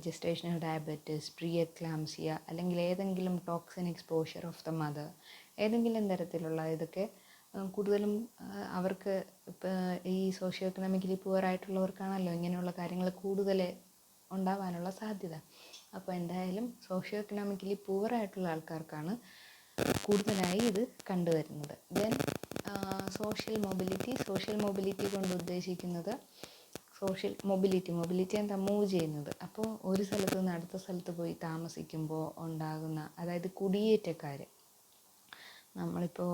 gestational diabetes, pre eclampsia, അല്ലെങ്കിൽ ഏതെങ്കിലും toxin exposure of the mother, ഏതെങ്കിലും തരത്തിലുള്ള ഇതൊക്കെ കൂടുതലും അവർക്ക് ഇപ്പോൾ ഈ സോഷ്യോ എക്കണോമിക്കലി പുവറായിട്ടുള്ളവർക്കാണല്ലോ ഇങ്ങനെയുള്ള കാര്യങ്ങൾ കൂടുതൽ ഉണ്ടാവാനുള്ള സാധ്യത. അപ്പോൾ എന്തായാലും സോഷ്യോ എക്കണോമിക്കലി പുവറായിട്ടുള്ള ആൾക്കാർക്കാണ് കൂടുതലായി ഇത് കണ്ടുവരുന്നത്. ദെൻ സോഷ്യൽ മൊബിലിറ്റി കൊണ്ട് ഉദ്ദേശിക്കുന്നത് മൊബിലിറ്റി എന്താ, മൂവ് ചെയ്യുന്നത്. അപ്പോൾ ഒരു സ്ഥലത്ത് നിന്ന് അടുത്ത സ്ഥലത്ത് പോയി താമസിക്കുമ്പോൾ ഉണ്ടാകുന്ന, അതായത് കുടിയേറ്റക്കാർ, നമ്മളിപ്പോൾ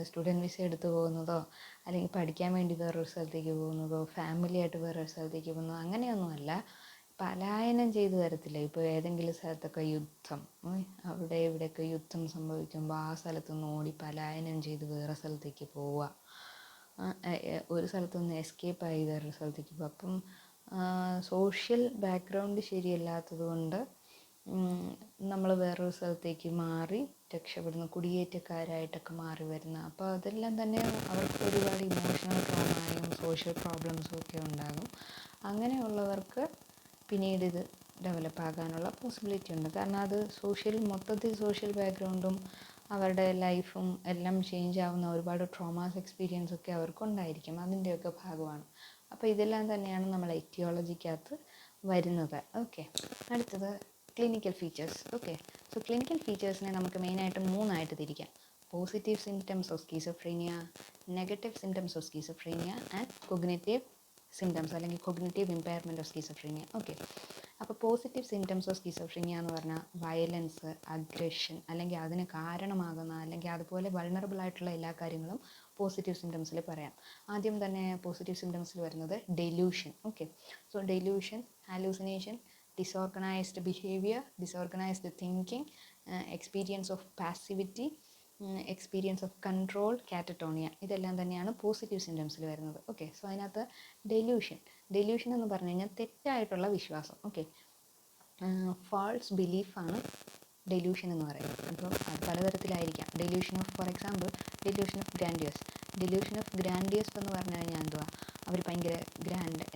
സ്റ്റുഡൻറ്റ് വിസ എടുത്ത് പോകുന്നതോ അല്ലെങ്കിൽ പഠിക്കാൻ വേണ്ടി വേറൊരു സ്ഥലത്തേക്ക് പോകുന്നതോ ഫാമിലിയായിട്ട് വേറൊരു സ്ഥലത്തേക്ക് പോകുന്നതോ അങ്ങനെയൊന്നുമല്ല, പലായനം ചെയ്ത് വരത്തില്ല. ഇപ്പോൾ ഏതെങ്കിലും സ്ഥലത്തൊക്കെ യുദ്ധം, അവിടെ ഇവിടെയൊക്കെ യുദ്ധം സംഭവിക്കുമ്പോൾ ആ സ്ഥലത്ത് നിന്ന് ഓടി പലായനം ചെയ്ത് വേറെ സ്ഥലത്തേക്ക് പോവുക, ഒരു സ്ഥലത്തുനിന്ന് എസ്കേപ്പായി വേറൊരു സ്ഥലത്തേക്ക് പോകുക. അപ്പം സോഷ്യൽ ബാക്ക്ഗ്രൗണ്ട് ശരിയല്ലാത്തത് കൊണ്ട് നമ്മൾ വേറൊരു സ്ഥലത്തേക്ക് മാറി രക്ഷപ്പെടുന്ന, കുടിയേറ്റക്കാരായിട്ടൊക്കെ മാറി വരുന്ന. അപ്പോൾ അതെല്ലാം തന്നെ അവർക്ക് ഒരുപാട് ഇമോഷണൽ ട്രോമയും സോഷ്യൽ പ്രോബ്ലംസും ഒക്കെ ഉണ്ടാകും. അങ്ങനെയുള്ളവർക്ക് പിന്നീട് ഇത് ഡെവലപ്പ് ആകാനുള്ള പോസിബിലിറ്റി ഉണ്ട്. കാരണം അത് മൊത്തത്തിൽ സോഷ്യൽ ബാക്ക്ഗ്രൗണ്ടും അവരുടെ ലൈഫും എല്ലാം ചേഞ്ച് ആവുന്ന ഒരുപാട് ട്രോമാസ് എക്സ്പീരിയൻസ് ഒക്കെ അവർക്കുണ്ടായിരിക്കും, അതിൻ്റെയൊക്കെ ഭാഗമാണ്. അപ്പോൾ ഇതെല്ലാം തന്നെയാണ് നമ്മൾ എറ്റിയോളജിക്കകത്ത് വരുന്നത്. ഓക്കെ, അടുത്തത് clinical features. Okay, so clinical ഫീച്ചേഴ്സിനെ നമുക്ക് മെയിനായിട്ട് 3 തിരിക്കാം. Positive symptoms of schizophrenia, negative symptoms of schizophrenia and cognitive symptoms അല്ലെങ്കിൽ cognitive impairment of schizophrenia. Okay, അപ്പോൾ പോസിറ്റീവ് സിംറ്റംസ് ഓഫ് സ്കീസോഫ്രീനിയ എന്ന് പറഞ്ഞാൽ വയലൻസ്, അഗ്രഷൻ, അല്ലെങ്കിൽ അതിന് കാരണമാകുന്ന അല്ലെങ്കിൽ അതുപോലെ വൾണറബിൾ ആയിട്ടുള്ള എല്ലാ കാര്യങ്ങളും പോസിറ്റീവ് സിംറ്റംസിൽ പറയാം. ആദ്യം തന്നെ പോസിറ്റീവ് സിംറ്റംസിൽ വരുന്നത് delusion. Okay, so delusion, hallucination, disorganised behaviour, disorganised thinking, experience of passivity, experience of control, catatonia, ഇതെല്ലാം തന്നെയാണ് പോസിറ്റീവ് സിംറ്റംസിൽ വരുന്നത്. ഓക്കെ, സോ അതിനകത്ത് ഡെലൂഷൻ എന്ന് പറഞ്ഞു കഴിഞ്ഞാൽ തെറ്റായിട്ടുള്ള വിശ്വാസം. ഓക്കെ, ഫാൾസ് ബിലീഫാണ് ഡെലൂഷൻ എന്ന് പറയുന്നത്. അപ്പം അത് പലതരത്തിലായിരിക്കാം. Delusion of, for example, delusion of grandiose എന്ന് പറഞ്ഞു കഴിഞ്ഞാൽ എന്തുവാ, അവർ ഭയങ്കര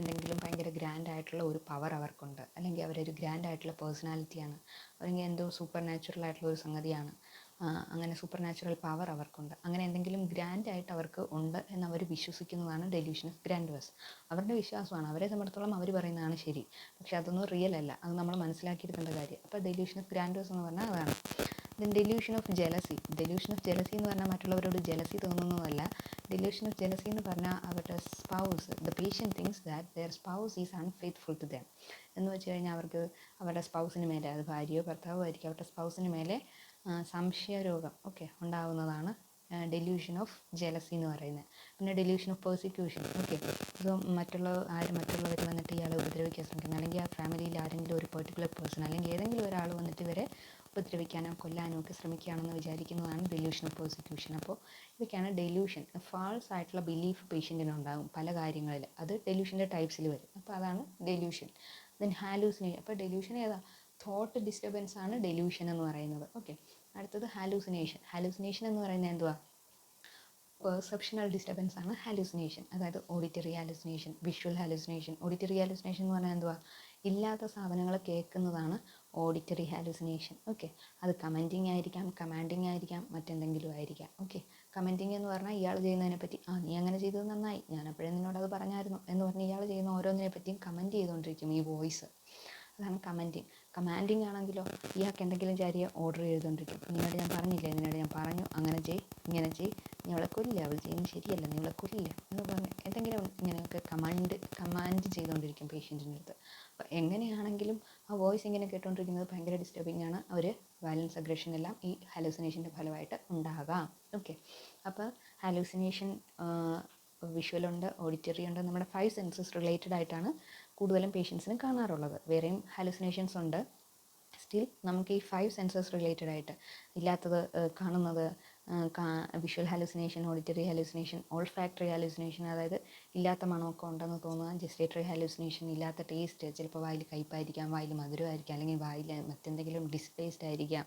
എന്തെങ്കിലും ഭയങ്കര ഗ്രാൻഡായിട്ടുള്ള ഒരു പവർ അവർക്കുണ്ട്, അല്ലെങ്കിൽ അവരൊരു ഗ്രാൻഡായിട്ടുള്ള പേഴ്സണാലിറ്റിയാണ്, അല്ലെങ്കിൽ എന്തോ സൂപ്പർ നാച്ചുറൽ ആയിട്ടുള്ള ഒരു സംഗതിയാണ്. അങ്ങനെ സൂപ്പർ നാച്ചുറൽ പവർ അവർക്കുണ്ട്, അങ്ങനെ എന്തെങ്കിലും ഗ്രാൻഡായിട്ട് അവർക്ക് ഉണ്ട് എന്നവർ വിശ്വസിക്കുന്നതാണ് ഡെലൂഷൻ ഓഫ് ഗ്രാൻഡ്വേഴ്സ്. അവരുടെ വിശ്വാസമാണ്, അവരെ സംബന്ധിച്ചിടത്തോളം അവർ പറയുന്നതാണ് ശരി. പക്ഷേ അതൊന്നും റിയൽ അല്ല, അത് നമ്മൾ മനസ്സിലാക്കിയെടുക്കേണ്ട കാര്യം. അപ്പോൾ ഡെലൂഷൻ ഓഫ് ഗ്രാൻഡ്വേഴ്സ് എന്ന് പറഞ്ഞാൽ അതാണ്. Then delusion of jealousy. Delusion of jealousy എന്ന് പറഞ്ഞാൽ മറ്റുള്ളവരോട് ജലസി തോന്നുന്നതല്ല. ഡെലൂഷൻ ഓഫ് ജലസി എന്ന് പറഞ്ഞാൽ അവരുടെ spouse, the patient thinks that their spouse is unfaithful to them. എന്ന് വെച്ച് കഴിഞ്ഞാൽ അവർക്ക് അവരുടെ സ്പൗസിന് മേലെ, അത് ഭാര്യയോ ഭർത്താവോ ആയിരിക്കും, അവരുടെ സ്പൗസിന് മേലെ സംശയരോഗം ഉണ്ടാവുന്നതാണ് ഡെലൂഷൻ ഓഫ് ജലസി എന്ന് പറയുന്നത്. പിന്നെ ഡെലൂഷൻ ഓഫ് പെർസിക്യൂഷൻ. ഇത് മറ്റുള്ളവർ വന്നിട്ട് ഇയാളെ ഉപദ്രവിക്കാൻ ശ്രമിക്കുന്നത്, അല്ലെങ്കിൽ ആ ഫാമിലിയിൽ ആരെങ്കിലും ഒരു പെർട്ടിക്കുലർ പേഴ്സൺ അല്ലെങ്കിൽ ഏതെങ്കിലും ഒരാൾ വന്നിട്ട് ഇവരെ ഉപദ്രവിക്കാനോ കൊല്ലാനോ ഒക്കെ ശ്രമിക്കുകയാണെന്ന് വിചാരിക്കുന്നതാണ് ഡെലൂഷൻ ഓഫ് പെർസിക്യൂഷൻ. അപ്പോൾ ഇതൊക്കെയാണ് ഡെലൂഷൻ. ഫാൾസ് ആയിട്ടുള്ള ബിലീഫ് പേഷ്യൻറ്റിനുണ്ടാകും പല കാര്യങ്ങളിൽ, അത് ഡെലൂഷൻ്റെ ടൈപ്സിൽ വരും. അപ്പോൾ അതാണ് ഡെലൂഷൻ. Then hallucination. അപ്പോൾ ഡെലൂഷൻ ഏതാ? തോട്ട് ഡിസ്റ്റർബൻസ് ആണ് ഡെലൂഷൻ എന്ന് പറയുന്നത്. അടുത്തത് ഹാലൂസിനേഷൻ. ഹാലൂസിനേഷൻ എന്ന് പറയുന്നത് എന്തുവാ? പെർസെപ്ഷണൽ ഡിസ്റ്റർബൻസ് ആണ് ഹാലൂസിനേഷൻ. അതായത് auditory hallucination, visual hallucination. Auditory hallucination എന്ന് പറഞ്ഞാൽ എന്തുവാ? ഇല്ലാത്ത സാധനങ്ങൾ കേൾക്കുന്നതാണ് ഓഡിറ്ററി ഹാലൂസിനേഷൻ. അത് കമൻറ്റിങ് ആയിരിക്കാം, കമാൻഡിങ് ആയിരിക്കാം, മറ്റെന്തെങ്കിലും ആയിരിക്കാം. കമൻറ്റിങ് എന്ന് പറഞ്ഞാൽ ഇയാൾ ചെയ്യുന്നതിനെ പറ്റി, നീ അങ്ങനെ ചെയ്തത് നന്നായി, ഞാൻ അപ്പോഴേ നിന്നോട് അത് പറഞ്ഞായിരുന്നു എന്ന് പറഞ്ഞ് ഇയാൾ ചെയ്യുന്ന ഓരോന്നിനെ പറ്റിയും കമൻറ്റ് ചെയ്തുകൊണ്ടിരിക്കും ഈ വോയിസ്. അതാണ് കമൻറ്റിങ്. കമാൻഡിങ് ആണെങ്കിലോ ഇയാൾക്ക് എന്തെങ്കിലും കാര്യം ഓർഡർ ചെയ്തുകൊണ്ടിരിക്കും. നിന്നോട് ഞാൻ പറഞ്ഞില്ലേ, നിന്നോട് ഞാൻ പറഞ്ഞു, അങ്ങനെ ചെയ്, ഇങ്ങനെ ചെയ്, നീ അവളെ കൊല്ലില്ല, അവൾ ചെയ്യുന്നത് ശരിയല്ല, നീ അവളെ കൊല്ലില്ല എന്ന് പറഞ്ഞ് എന്തെങ്കിലും ഇങ്ങനെയൊക്കെ കമാൻഡ് ചെയ്തുകൊണ്ടിരിക്കും പേഷ്യൻറ്റിൻ്റെ അടുത്ത്. അപ്പോൾ എങ്ങനെയാണെങ്കിലും ആ വോയിസ് ഇങ്ങനെ കേട്ടുകൊണ്ടിരിക്കുന്നത് ഭയങ്കര ഡിസ്റ്റർബിംഗ് ആണ്. അവർ വയലൻസ്, അഗ്രഷൻ എല്ലാം ഈ ഹാലൂസിനേഷൻ്റെ ഫലമായിട്ട് ഉണ്ടാകാം. അപ്പോൾ ഹാലൂസിനേഷൻ വിഷ്വലുണ്ട്, ഓഡിറ്ററി ഉണ്ട്. നമ്മുടെ 5 സെൻസസ് റിലേറ്റഡ് ആയിട്ടാണ് കൂടുതലും പേഷ്യൻസിന് കാണാറുള്ളത്. വേറെയും ഹാലൂസിനേഷൻസ് ഉണ്ട്. സ്റ്റിൽ നമുക്ക് ഈ 5 സെൻസസ് റിലേറ്റഡ് ആയിട്ട് ഇല്ലാത്തത്, കാണുന്നത്, visual hallucination, auditory hallucination, olfactory hallucination, അതായത് ഇല്ലാത്ത മണമൊക്കെ ഉണ്ടെന്ന് തോന്നുക. ജസ്റ്റേറ്ററി ഹാലൂസിനേഷൻ, ഇല്ലാത്ത ടേസ്റ്റ്, ചിലപ്പോൾ വായിൽ കയ്പ്പായിരിക്കാം, വായിൽ മധുരമായിരിക്കാം, അല്ലെങ്കിൽ വായിൽ മറ്റെന്തെങ്കിലും ഡിസ്പ്ലേസ്ഡ് ആയിരിക്കാം.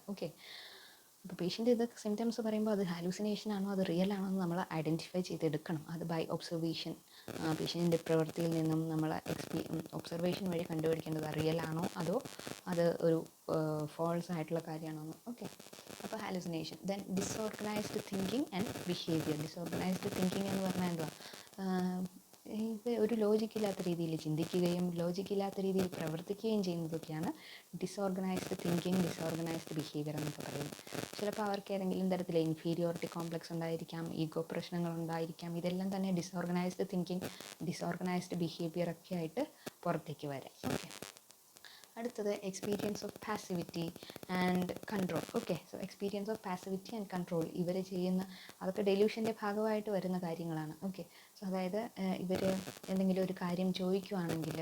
അപ്പോൾ പേഷ്യൻ്റ് ഇത് സിംറ്റംസ് പറയുമ്പോൾ അത് ഹാലൂസിനേഷൻ ആണോ അത് റിയൽ ആണോ എന്ന് നമ്മൾ ഐഡൻറ്റിഫൈ ചെയ്തെടുക്കണം. അത് ബൈ ഒബ്സർവേഷൻ, പേഷ്യൻ്റെ പ്രവൃത്തിയിൽ നിന്നും നമ്മൾ ഒബ്സർവേഷൻ വഴി കണ്ടുപിടിക്കേണ്ടത് റിയൽ ആണോ അതോ അത് ഒരു ഫോൾസ് ആയിട്ടുള്ള കാര്യമാണോ എന്ന്. അപ്പോൾ hallucination. Then disorganised thinking and behaviour. Disorganised thinking എന്ന് പറഞ്ഞാൽ എന്തുവാ? ഇത് ഒരു ലോജിക്കില്ലാത്ത രീതിയിൽ ചിന്തിക്കുകയും ലോജിക്കില്ലാത്ത രീതിയിൽ പ്രവർത്തിക്കുകയും ചെയ്യുന്നതൊക്കെയാണ് ഡിസോർഗനൈസ്ഡ് തിങ്കിങ്, ഡിസോർഗനൈസ്ഡ് ബിഹേവിയർ എന്നൊക്കെ പറയുന്നത്. ചിലപ്പോൾ അവർക്ക് ഏതെങ്കിലും തരത്തിൽ ഇൻഫീരിയോറിറ്റി കോംപ്ലക്സ് ഉണ്ടായിരിക്കാം, ഈഗോ പ്രശ്നങ്ങൾ ഉണ്ടായിരിക്കാം. ഇതെല്ലാം തന്നെ ഡിസോർഗനൈസ്ഡ് തിങ്കിങ്, ഡിസോർഗനൈസ്ഡ് ബിഹേവിയർ ഒക്കെ ആയിട്ട് പുറത്തേക്ക് വരാം. അടുത്തത് experience of passivity and control. So experience of passivity and control ഇവർ ചെയ്യുന്ന അതൊക്കെ ഡെലൂഷൻ്റെ ഭാഗമായിട്ട് വരുന്ന കാര്യങ്ങളാണ്. സോ അതായത് ഇവർ എന്തെങ്കിലും ഒരു കാര്യം ചോദിക്കുകയാണെങ്കിൽ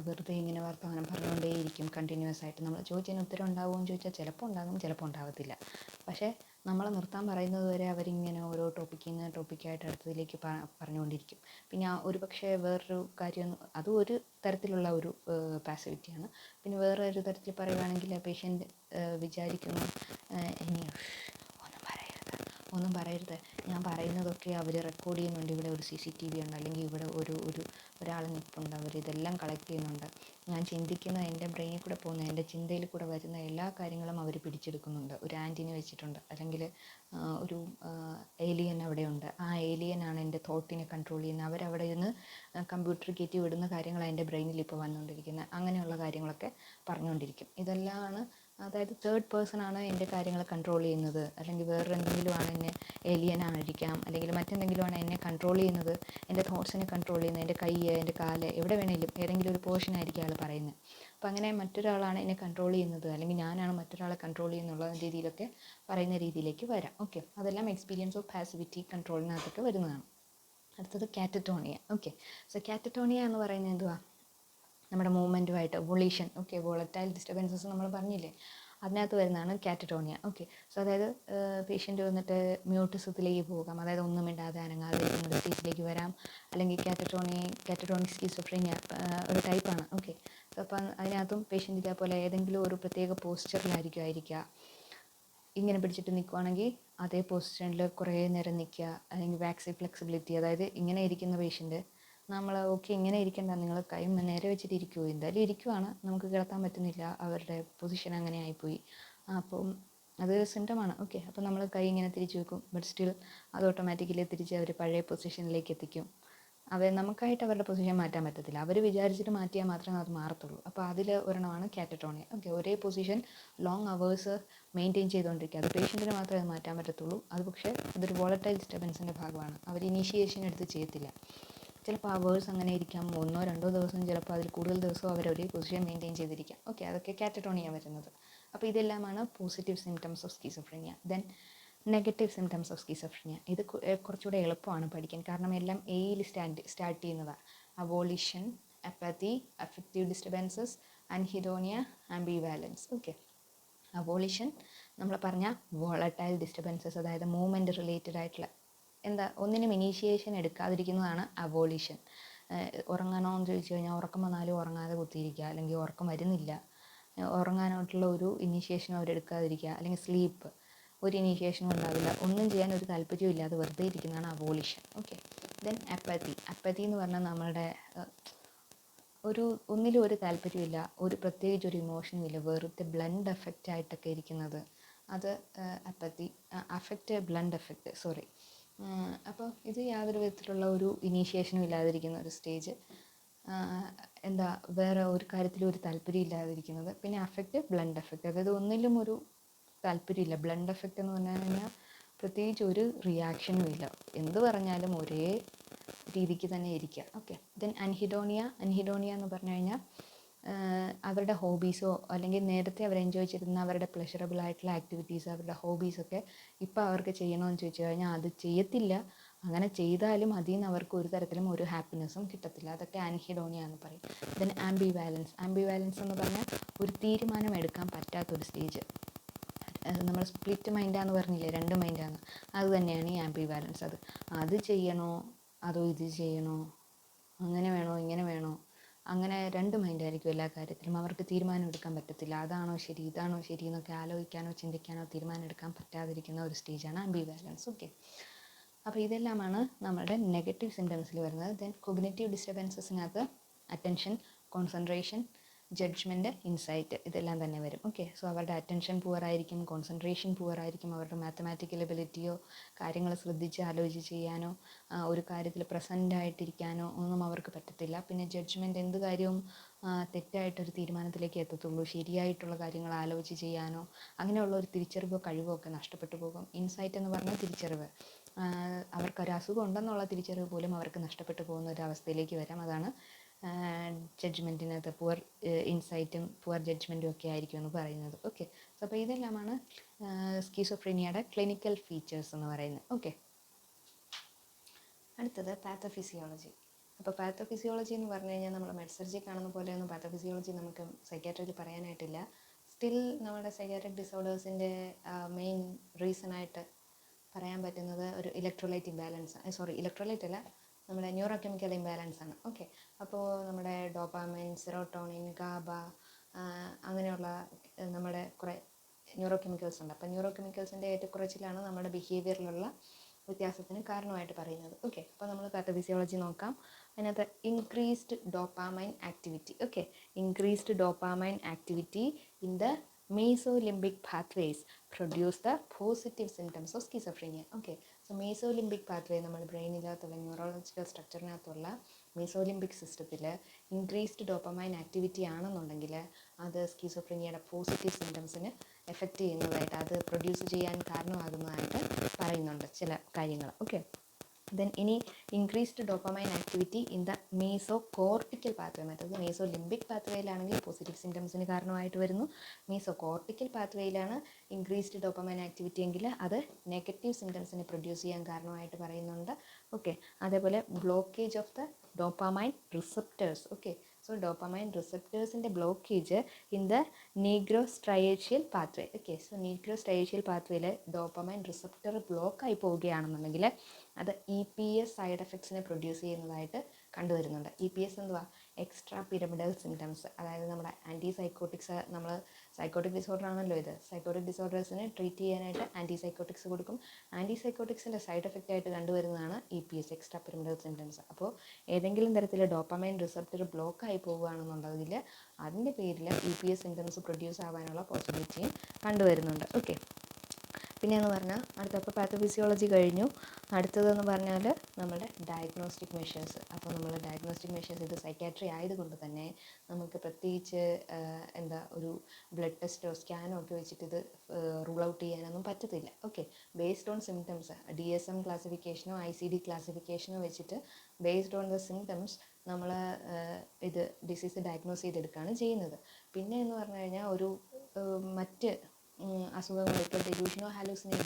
വെറുതെ ഇങ്ങനെ വർത്തമാനം പറഞ്ഞുകൊണ്ടേയിരിക്കും കണ്ടിന്യൂസ് ആയിട്ട്. നമ്മൾ ചോദിച്ചതിന് ഉത്തരം ഉണ്ടാവുമോ എന്ന് ചോദിച്ചാൽ ചിലപ്പോൾ ഉണ്ടാകും, ചിലപ്പോൾ ഉണ്ടാകത്തില്ല. പക്ഷേ നമ്മളെ നിർത്താൻ പറയുന്നത് വരെ അവരിങ്ങനെ ഓരോ ടോപ്പിക്കായിട്ട് അടുത്തതിലേക്ക് പറഞ്ഞുകൊണ്ടിരിക്കും. പിന്നെ ഒരു പക്ഷേ വേറൊരു കാര്യം, അതും ഒരു തരത്തിലുള്ള ഒരു പാസിവിറ്റിയാണ്. പിന്നെ വേറെ ഒരു തരത്തിൽ പറയുകയാണെങ്കിൽ പേഷ്യൻ്റ് വിചാരിക്കുന്നു, ഇനി ഒന്നും പറയരുത്, ഞാൻ പറയുന്നതൊക്കെ അവർ റെക്കോർഡ് ചെയ്യുന്നുണ്ട്, ഇവിടെ ഒരു CCTV ഉണ്ട്, അല്ലെങ്കിൽ ഇവിടെ ഒരാൾ നിൽപ്പുണ്ട്, അവരിതെല്ലാം കളക്ട് ചെയ്യുന്നുണ്ട്, ഞാൻ ചിന്തിക്കുന്ന എൻ്റെ ബ്രെയിനിൽ കൂടെ പോകുന്ന, എൻ്റെ ചിന്തയിൽ കൂടെ വരുന്ന എല്ലാ കാര്യങ്ങളും അവർ പിടിച്ചെടുക്കുന്നുണ്ട്, ഒരു ആൻറ്റിനെ വെച്ചിട്ടുണ്ട്, അല്ലെങ്കിൽ ഒരു ഏലിയൻ അവിടെയുണ്ട്, ആ ഏലിയനാണ് എൻ്റെ തോട്ടിനെ കൺട്രോൾ ചെയ്യുന്നത്, അവരവിടെ ഇരുന്ന് കമ്പ്യൂട്ടർ കയറ്റി വിടുന്ന കാര്യങ്ങളാണ് എൻ്റെ ബ്രെയിനിൽ ഇപ്പോൾ വന്നുകൊണ്ടിരിക്കുന്നത്, അങ്ങനെയുള്ള കാര്യങ്ങളൊക്കെ പറഞ്ഞുകൊണ്ടിരിക്കും. ഇതെല്ലാമാണ്, അതായത് തേർഡ് പേഴ്സൺ ആണ് എൻ്റെ കാര്യങ്ങൾ കൺട്രോൾ ചെയ്യുന്നത്, അല്ലെങ്കിൽ വേറെ എന്തെങ്കിലും ആണ് എന്നെ ഏലിയനായിരിക്കാം, അല്ലെങ്കിൽ മറ്റെന്തെങ്കിലും ആണ് എന്നെ കൺട്രോൾ ചെയ്യുന്നത്, എൻ്റെ തോട്ട്സിനെ കൺട്രോൾ ചെയ്യുന്നത്, എൻ്റെ കൈ, എൻ്റെ കാല്, എവിടെ വേണേലും ഏതെങ്കിലും ഒരു പോർഷൻ ആയിരിക്കും ആൾ പറയുന്നത്. അപ്പോൾ അങ്ങനെ മറ്റൊരാളാണ് എന്നെ കൺട്രോൾ ചെയ്യുന്നത്, അല്ലെങ്കിൽ ഞാനാണ് മറ്റൊരാളെ കൺട്രോൾ ചെയ്യുന്നുള്ള രീതിയിലൊക്കെ പറയുന്ന രീതിയിലേക്ക് വരാം. അതെല്ലാം എക്സ്പീരിയൻസ് ഓഫ് പാസിവിറ്റി കൺട്രോളിനകത്തൊക്കെ വരുന്നതാണ്. അടുത്തത് കാറ്ററ്റോണിയ. സോ കാറ്ററ്റോണിയ എന്ന് പറയുന്നത് എന്തുവാ? നമ്മുടെ മൂവ്മെൻറ്റുമായിട്ട് വൊളീഷൻ, വോളറ്റൈൽ ഡിസ്റ്റർബൻസസ് നമ്മൾ പറഞ്ഞില്ലേ, അതിനകത്ത് വരുന്നതാണ് കാറ്ററ്റോണിയ. സോ അതായത് പേഷ്യൻ്റ് വന്നിട്ട് മ്യൂട്ടിസത്തിലേക്ക് പോകാം, അതായത് ഒന്നും മിണ്ടാതെ അനങ്ങാതെ ഇരിക്കുന്ന സ്റ്റേജിലേക്ക് വരാം, അല്ലെങ്കിൽ കാറ്ററ്റോണിക് സ്കിസോഫ്രീനിയ ഒരു ടൈപ്പാണ്. സോ അപ്പം അതിനകത്തും പേഷ്യൻ്റ് ഇതേപോലെ ഏതെങ്കിലും ഒരു പ്രത്യേക പോസ്ചറിലായിരിക്കുക, ഇങ്ങനെ പിടിച്ചിട്ട് നിൽക്കുവാണെങ്കിൽ അതേ പൊസിഷനിൽ കുറേ നേരം നിൽക്കുക, അല്ലെങ്കിൽ വാക്സി ഫ്ലെക്സിബിലിറ്റി, അതായത് ഇങ്ങനെ ഇരിക്കുന്ന പേഷ്യൻ്റ് നമ്മൾ ഇങ്ങനെ ഇരിക്കേണ്ട, നിങ്ങൾ കൈ നേരെ വെച്ചിട്ട് ഇരിക്കുമോ, എന്തായാലും ഇരിക്കുവാണ്, നമുക്ക് കിടത്താൻ പറ്റുന്നില്ല, അവരുടെ പൊസിഷൻ അങ്ങനെ ആയിപ്പോയി. അപ്പം അതൊരു സിംറ്റമാണ്. ഓക്കെ, അപ്പോൾ നമ്മൾ കൈ ഇങ്ങനെ തിരിച്ചു വെക്കും, ബട്ട് സ്റ്റിൽ അത് ഓട്ടോമാറ്റിക്കലി തിരിച്ച് അവർ പഴയ പൊസിഷനിലേക്ക് എത്തിക്കും. നമുക്കായിട്ട് അവരുടെ പൊസിഷൻ മാറ്റാൻ പറ്റത്തില്ല, അവർ വിചാരിച്ചിട്ട് മാറ്റിയാൽ മാത്രമേ അത് മാറത്തുള്ളൂ. അപ്പോൾ അതിൽ ഒരെണ്ണമാണ് കാറ്ററ്റോണിയ. ഓക്കെ, ഒരേ പൊസിഷൻ ലോങ് അവേഴ്സ് മെയിൻറ്റെയിൻ ചെയ്തുകൊണ്ടിരിക്കുക, അത് പേഷ്യൻറ്റിന് മാത്രമേ അത് മാറ്റാൻ പറ്റത്തുള്ളൂ. അത് പക്ഷേ അതൊരു വോളറ്റൈൽ ഡിസ്റ്റർബൻസിൻ്റെ ഭാഗമാണ്. അവർ ഇനീഷ്യേഷൻ എടുത്ത് ചെയ്യത്തില്ല. ചിലപ്പോൾ അവേഴ്സ് അങ്ങനെ ഇരിക്കാം, 1-2 ദിവസം, ചിലപ്പോൾ അതിൽ കൂടുതൽ ദിവസവും അവർ ഒരേ പൊസിഷൻ മെയിൻറ്റെയിൻ ചെയ്തിരിക്കാം. ഓക്കെ, അതൊക്കെ കാറ്ററ്റോണിയ വരുന്നത്. അപ്പോൾ ഇതെല്ലാമാണ് positive symptoms of schizophrenia. Then negative symptoms of schizophrenia. ഇത് കുറച്ചുകൂടെ എളുപ്പമാണ് പഠിക്കാൻ, കാരണം എല്ലാം എയിൽ സ്റ്റാർട്ട് ചെയ്യുന്നതാണ്. അവോളിഷൻ, അപ്പത്തി, അഫക്റ്റീവ് ഡിസ്റ്റർബൻസസ്, അൻഹിഡോണിയ, ആംബിവാലൻസ്. ഓക്കെ, അവോളിഷൻ നമ്മൾ പറഞ്ഞ വോളറ്റൈൽ ഡിസ്റ്റർബൻസസ്, അതായത് മൂവ്മെൻറ്റ് റിലേറ്റഡ് ആയിട്ടുള്ള ഒന്നിനും ഇനീഷ്യേഷൻ എടുക്കാതിരിക്കുന്നതാണ് അവോളിഷൻ. ഉറങ്ങണോ എന്ന് ചോദിച്ചു കഴിഞ്ഞാൽ ഉറക്കം വന്നാലും ഉറങ്ങാതെ കുത്തിയിരിക്കുക, അല്ലെങ്കിൽ ഉറക്കം വരുന്നില്ല, ഉറങ്ങാനായിട്ടുള്ള ഒരു ഇനീഷ്യേഷനും അവരെടുക്കാതിരിക്കുക, അല്ലെങ്കിൽ സ്ലീപ്പ്, ഒരു ഇനീഷ്യേഷനും ഉണ്ടാവില്ല, ഒന്നും ചെയ്യാൻ ഒരു താല്പര്യവും ഇല്ലാതെ വെറുതെ ഇരിക്കുന്നതാണ് അവോളിഷൻ. ഓക്കെ, ദെൻ അപ്പത്തി എന്ന് പറഞ്ഞാൽ നമ്മളുടെ ഒന്നിലും ഒരു താല്പര്യമില്ല, പ്രത്യേകിച്ച് ഒരു ഇമോഷനും ഇല്ല, വെറുതെ ബ്ലണ്ട് എഫക്റ്റ് ആയിട്ടൊക്കെ ഇരിക്കുന്നത്, അത് ബ്ലണ്ട് എഫക്റ്റ്, സോറി. അപ്പോൾ ഇത് യാതൊരു വിധത്തിലുള്ള ഒരു ഇനീഷ്യേഷനും ഇല്ലാതിരിക്കുന്ന ഒരു സ്റ്റേജ്, വേറെ ഒരു കാര്യത്തിലും ഒരു താല്പര്യം ഇല്ലാതിരിക്കുന്നത്. പിന്നെ ബ്ലണ്ട് എഫക്റ്റ്, അതായത് ഒന്നിലും ഒരു താല്പര്യമില്ല. ബ്ലണ്ട് എഫക്റ്റ് എന്ന് പറഞ്ഞു കഴിഞ്ഞാൽ പ്രത്യേകിച്ച് ഒരു റിയാക്ഷനും ഇല്ല, എന്ത് പറഞ്ഞാലും ഒരേ രീതിക്ക് തന്നെ ഇരിക്കുക. ഓക്കെ, ദെൻ അൻഹിഡോണിയ എന്ന് പറഞ്ഞു കഴിഞ്ഞാൽ അവരുടെ ഹോബീസോ അല്ലെങ്കിൽ നേരത്തെ അവർ എൻജോയ് ചെയ്തിരുന്ന അവരുടെ പ്ലഷറബിൾ ആയിട്ടുള്ള ആക്ടിവിറ്റീസ്, അവരുടെ ഹോബീസൊക്കെ ഇപ്പോൾ അവർക്ക് ചെയ്യണമെന്ന് ചോദിച്ചു കഴിഞ്ഞാൽ അത് ചെയ്യത്തില്ല. അങ്ങനെ ചെയ്താലും അതിൽ നിന്ന് അവർക്ക് ഒരു തരത്തിലും ഒരു ഹാപ്പിനെസ്സും കിട്ടത്തില്ല. അതൊക്കെ ആൻഹിഡോണിയ എന്ന് പറയും. ദെൻ ആംബിവാലൻസ് എന്ന് പറഞ്ഞാൽ ഒരു തീരുമാനം എടുക്കാൻ പറ്റാത്തൊരു സ്റ്റേജ്. നമ്മൾ സ്പ്ലിറ്റ് മൈൻഡാന്ന് പറഞ്ഞില്ലേ, 2 മൈൻഡാണ്, അത് തന്നെയാണ് ഈ ആംബിവാലൻസ്. അത് ചെയ്യണോ അതോ ഇത് ചെയ്യണോ, അങ്ങനെ വേണോ ഇങ്ങനെ വേണോ, അങ്ങനെ 2 മൈൻഡായിരിക്കും എല്ലാ കാര്യത്തിലും. അവർക്ക് തീരുമാനം എടുക്കാൻ പറ്റത്തില്ല, അതാണോ ശരി ഇതാണോ ശരി എന്നൊക്കെ ആലോചിക്കാനോ ചിന്തിക്കാനോ തീരുമാനം എടുക്കാൻ പറ്റാതിരിക്കുന്ന ഒരു സ്റ്റേജാണ് ആംബിവാലൻസ്. ഓക്കെ, അപ്പോൾ ഇതെല്ലാമാണ് നമ്മുടെ നെഗറ്റീവ് സിംറ്റംസിൽ വരുന്നത്. ദെൻ കോഗ്നിറ്റീവ് ഡിസ്റ്റർബൻസസിനകത്ത് അറ്റൻഷൻ, കോൺസെൻട്രേഷൻ, ജഡ്ജ്മെൻറ്റ്, ഇൻസൈറ്റ്, ഇതെല്ലാം തന്നെ വരും. ഓക്കെ, സോ അവരുടെ അറ്റൻഷൻ പുവറായിരിക്കും, കോൺസെൻട്രേഷൻ പുവറായിരിക്കും, അവരുടെ മാത്തമാറ്റിക്കൽ എബിലിറ്റിയോ കാര്യങ്ങൾ ശ്രദ്ധിച്ച് ആലോചിച്ച് ചെയ്യാനോ ഒരു കാര്യത്തിൽ പ്രസൻ്റ് ആയിട്ടിരിക്കാനോ ഒന്നും അവർക്ക് പറ്റത്തില്ല. പിന്നെ ജഡ്ജ്മെൻറ്റ്, എന്ത് കാര്യവും തെറ്റായിട്ടൊരു തീരുമാനത്തിലേക്ക് എത്തത്തുള്ളൂ, ശരിയായിട്ടുള്ള കാര്യങ്ങൾ ആലോചിച്ച് ചെയ്യാനോ അങ്ങനെയുള്ള ഒരു തിരിച്ചറിവോ കഴിവോ ഒക്കെ നഷ്ടപ്പെട്ടു പോകും. ഇൻസൈറ്റ് എന്ന് പറഞ്ഞാൽ തിരിച്ചറിവ്, അവർക്കൊരു അസുഖം ഉണ്ടെന്നുള്ള തിരിച്ചറിവ് പോലും അവർക്ക് നഷ്ടപ്പെട്ടു പോകുന്ന ഒരു അവസ്ഥയിലേക്ക് വരാം. അതാണ് ജഡ്ജ്മെൻറ്റിനകത്ത് പുവർ ഇൻസൈറ്റും പുവർ ജഡ്ജ്മെൻറ്റും ഒക്കെ ആയിരിക്കും എന്ന് പറയുന്നത്. ഓക്കെ, സോ അപ്പോൾ ഇതെല്ലാമാണ് സ്കീസോഫ്രീനിയയുടെ ക്ലിനിക്കൽ ഫീച്ചേഴ്സ് എന്ന് പറയുന്നത്. ഓക്കെ, അടുത്തത് പാത്തോഫിസിയോളജി. അപ്പോൾ പാത്തോഫിസിയോളജി എന്ന് പറഞ്ഞു കഴിഞ്ഞാൽ നമ്മൾ മെഡ്സർജി കാണുന്ന പോലെയൊന്നും പാത്തോഫിസിയോളജി നമുക്ക് സൈക്യാട്രിയിൽ പറയാനായിട്ടില്ല. സ്റ്റിൽ നമ്മുടെ സൈക്യാട്രിക് ഡിസോർഡേഴ്സിൻ്റെ മെയിൻ റീസണായിട്ട് പറയാൻ പറ്റുന്നത് ഒരു ഇലക്ട്രോലൈറ്റ് അല്ല, നമ്മുടെ ന്യൂറോ കെമിക്കൽ ഇംബാലൻസ് ആണ്. ഓക്കെ, അപ്പോൾ നമ്മുടെ ഡോപാമൈൻ, സെറോട്ടോണിൻ, ഗാബ, അങ്ങനെയുള്ള നമ്മുടെ കുറേ ന്യൂറോ കെമിക്കൽസ് ഉണ്ട്. അപ്പോൾ ന്യൂറോ കെമിക്കൽസിൻ്റെ ഏറ്റക്കുറച്ചിലാണ് നമ്മുടെ ബിഹേവിയറിലുള്ള വ്യത്യാസത്തിന് കാരണമായിട്ട് പറയുന്നത്. ഓക്കെ, അപ്പോൾ നമ്മൾ പാത്തോഫിസിയോളജി നോക്കാം. അതിനകത്ത് increased dopamine activity. Okay, increased dopamine activity in the mesolimbic pathways produce the positive symptoms of schizophrenia. Okay, so mesolimbic pathway നമ്മുടെ ബ്രെയിനിനകത്തുള്ള ന്യൂറോളജിക്കൽ സ്ട്രക്ചറിനകത്തുള്ള മീസോലിംബിക് സിസ്റ്റത്തിൽ ഇൻക്രീസ്ഡ് ഡോപ്പമൈൻ ആക്ടിവിറ്റി ആണെന്നുണ്ടെങ്കിൽ അത് സ്കീസോഫ്രീനിയയുടെ പോസിറ്റീവ് സിംറ്റംസിന് എഫക്റ്റ് ചെയ്യുന്നതായിട്ട്, അത് പ്രൊഡ്യൂസ് ചെയ്യാൻ കാരണമാകുന്നതായിട്ട് പറയുന്നുണ്ട് ചില കാര്യങ്ങൾ. ഓക്കെ, ദെൻ ഇനി increased dopamine activity in the mesocortical pathway, മറ്റത് മീസോലിംബിക് പാത്വേയിലാണെങ്കിൽ പോസിറ്റീവ് സിംറ്റംസിന് കാരണമായിട്ട് വരുന്നു. മീസോകോർട്ടിക്കൽ പാത്വേയിലാണ് ഇൻക്രീസ്ഡ് ഡോപ്പമൈൻ ആക്ടിവിറ്റി എങ്കിൽ അത് നെഗറ്റീവ് സിംറ്റംസിനെ പ്രൊഡ്യൂസ് ചെയ്യാൻ കാരണമായിട്ട് പറയുന്നുണ്ട്. ഓക്കെ, അതേപോലെ blockage of the dopamine receptors. Okay, so dopamine റിസപ്റ്റേഴ്സിൻ്റെ blockage in the nigrostriatal pathway. Okay, so nigrostriatal പാത്വേയിൽ ഡോപ്പമൈൻ റിസപ്റ്റർ ബ്ലോക്കായി പോവുകയാണെന്നുണ്ടെങ്കിൽ അത് EPS സൈഡ് എഫക്ട്സിനെ പ്രൊഡ്യൂസ് ചെയ്യുന്നതായിട്ട് കണ്ടുവരുന്നുണ്ട്. EPS എന്തുവാ? എക്സ്ട്രാ പിരമിഡൽ സിംറ്റംസ്, അതായത് നമ്മുടെ ആൻറ്റിസൈക്കോട്ടിക്സ്, നമ്മൾ സൈക്കോട്ടിക് ഡിസോർഡർ ആണല്ലോ ഇത്, സൈക്കോട്ടിക് ഡിസോർഡേഴ്സിനെ ട്രീറ്റ് ചെയ്യാനായിട്ട് ആൻറ്റിസൈക്കോട്ടിക്സ് കൊടുക്കും. ആൻറ്റിസൈക്കോട്ടിക്സിൻ്റെ സൈഡ് എഫക്റ്റ് ആയിട്ട് കണ്ടുവരുന്നതാണ് EPS, എക്സ്ട്രാ പിരമിഡൽ സിംറ്റംസ്. അപ്പോൾ ഏതെങ്കിലും തരത്തിൽ ഡോപ്പമൈൻ റിസപ്റ്റർ ബ്ലോക്കായി പോവുകയാണെന്നുണ്ടെങ്കിൽ അതിൻ്റെ പേരിൽ EPS സിംറ്റംസ് പ്രൊഡ്യൂസ് ആവാനുള്ള പോസിബിലിറ്റിയും കണ്ടുവരുന്നുണ്ട്. ഓക്കെ, പിന്നെയെന്ന് പറഞ്ഞാൽ അടുത്തപ്പോൾ പാത്തോഫിസിയോളജി കഴിഞ്ഞു. അടുത്തതെന്ന് പറഞ്ഞാൽ നമ്മുടെ ഡയഗ്നോസ്റ്റിക് മെഷേഴ്സ്. അപ്പോൾ നമ്മൾ ഡയഗ്നോസ്റ്റിക് മെഷേഴ്സ് ഇത് സൈക്കാട്രി ആയതുകൊണ്ട് തന്നെ നമുക്ക് പ്രത്യേകിച്ച് ഒരു ബ്ലഡ് ടെസ്റ്റോ സ്കാനോ ഒക്കെ വെച്ചിട്ട് ഇത് റൂൾ ഔട്ട് ചെയ്യാനൊന്നും പറ്റത്തില്ല. Okay, based on symptoms DSM ക്ലാസിഫിക്കേഷനോ ICD ക്ലാസിഫിക്കേഷനോ വെച്ചിട്ട് ബേസ്ഡ് ഓൺ ദ സിംറ്റംസ് നമ്മൾ ഇത് ഡിസീസ് ഡയഗ്നോസ് ചെയ്തെടുക്കുകയാണ് ചെയ്യുന്നത്. പിന്നെ എന്ന് പറഞ്ഞു കഴിഞ്ഞാൽ മറ്റ് അസുഖങ്ങൾ ഇപ്പോൾ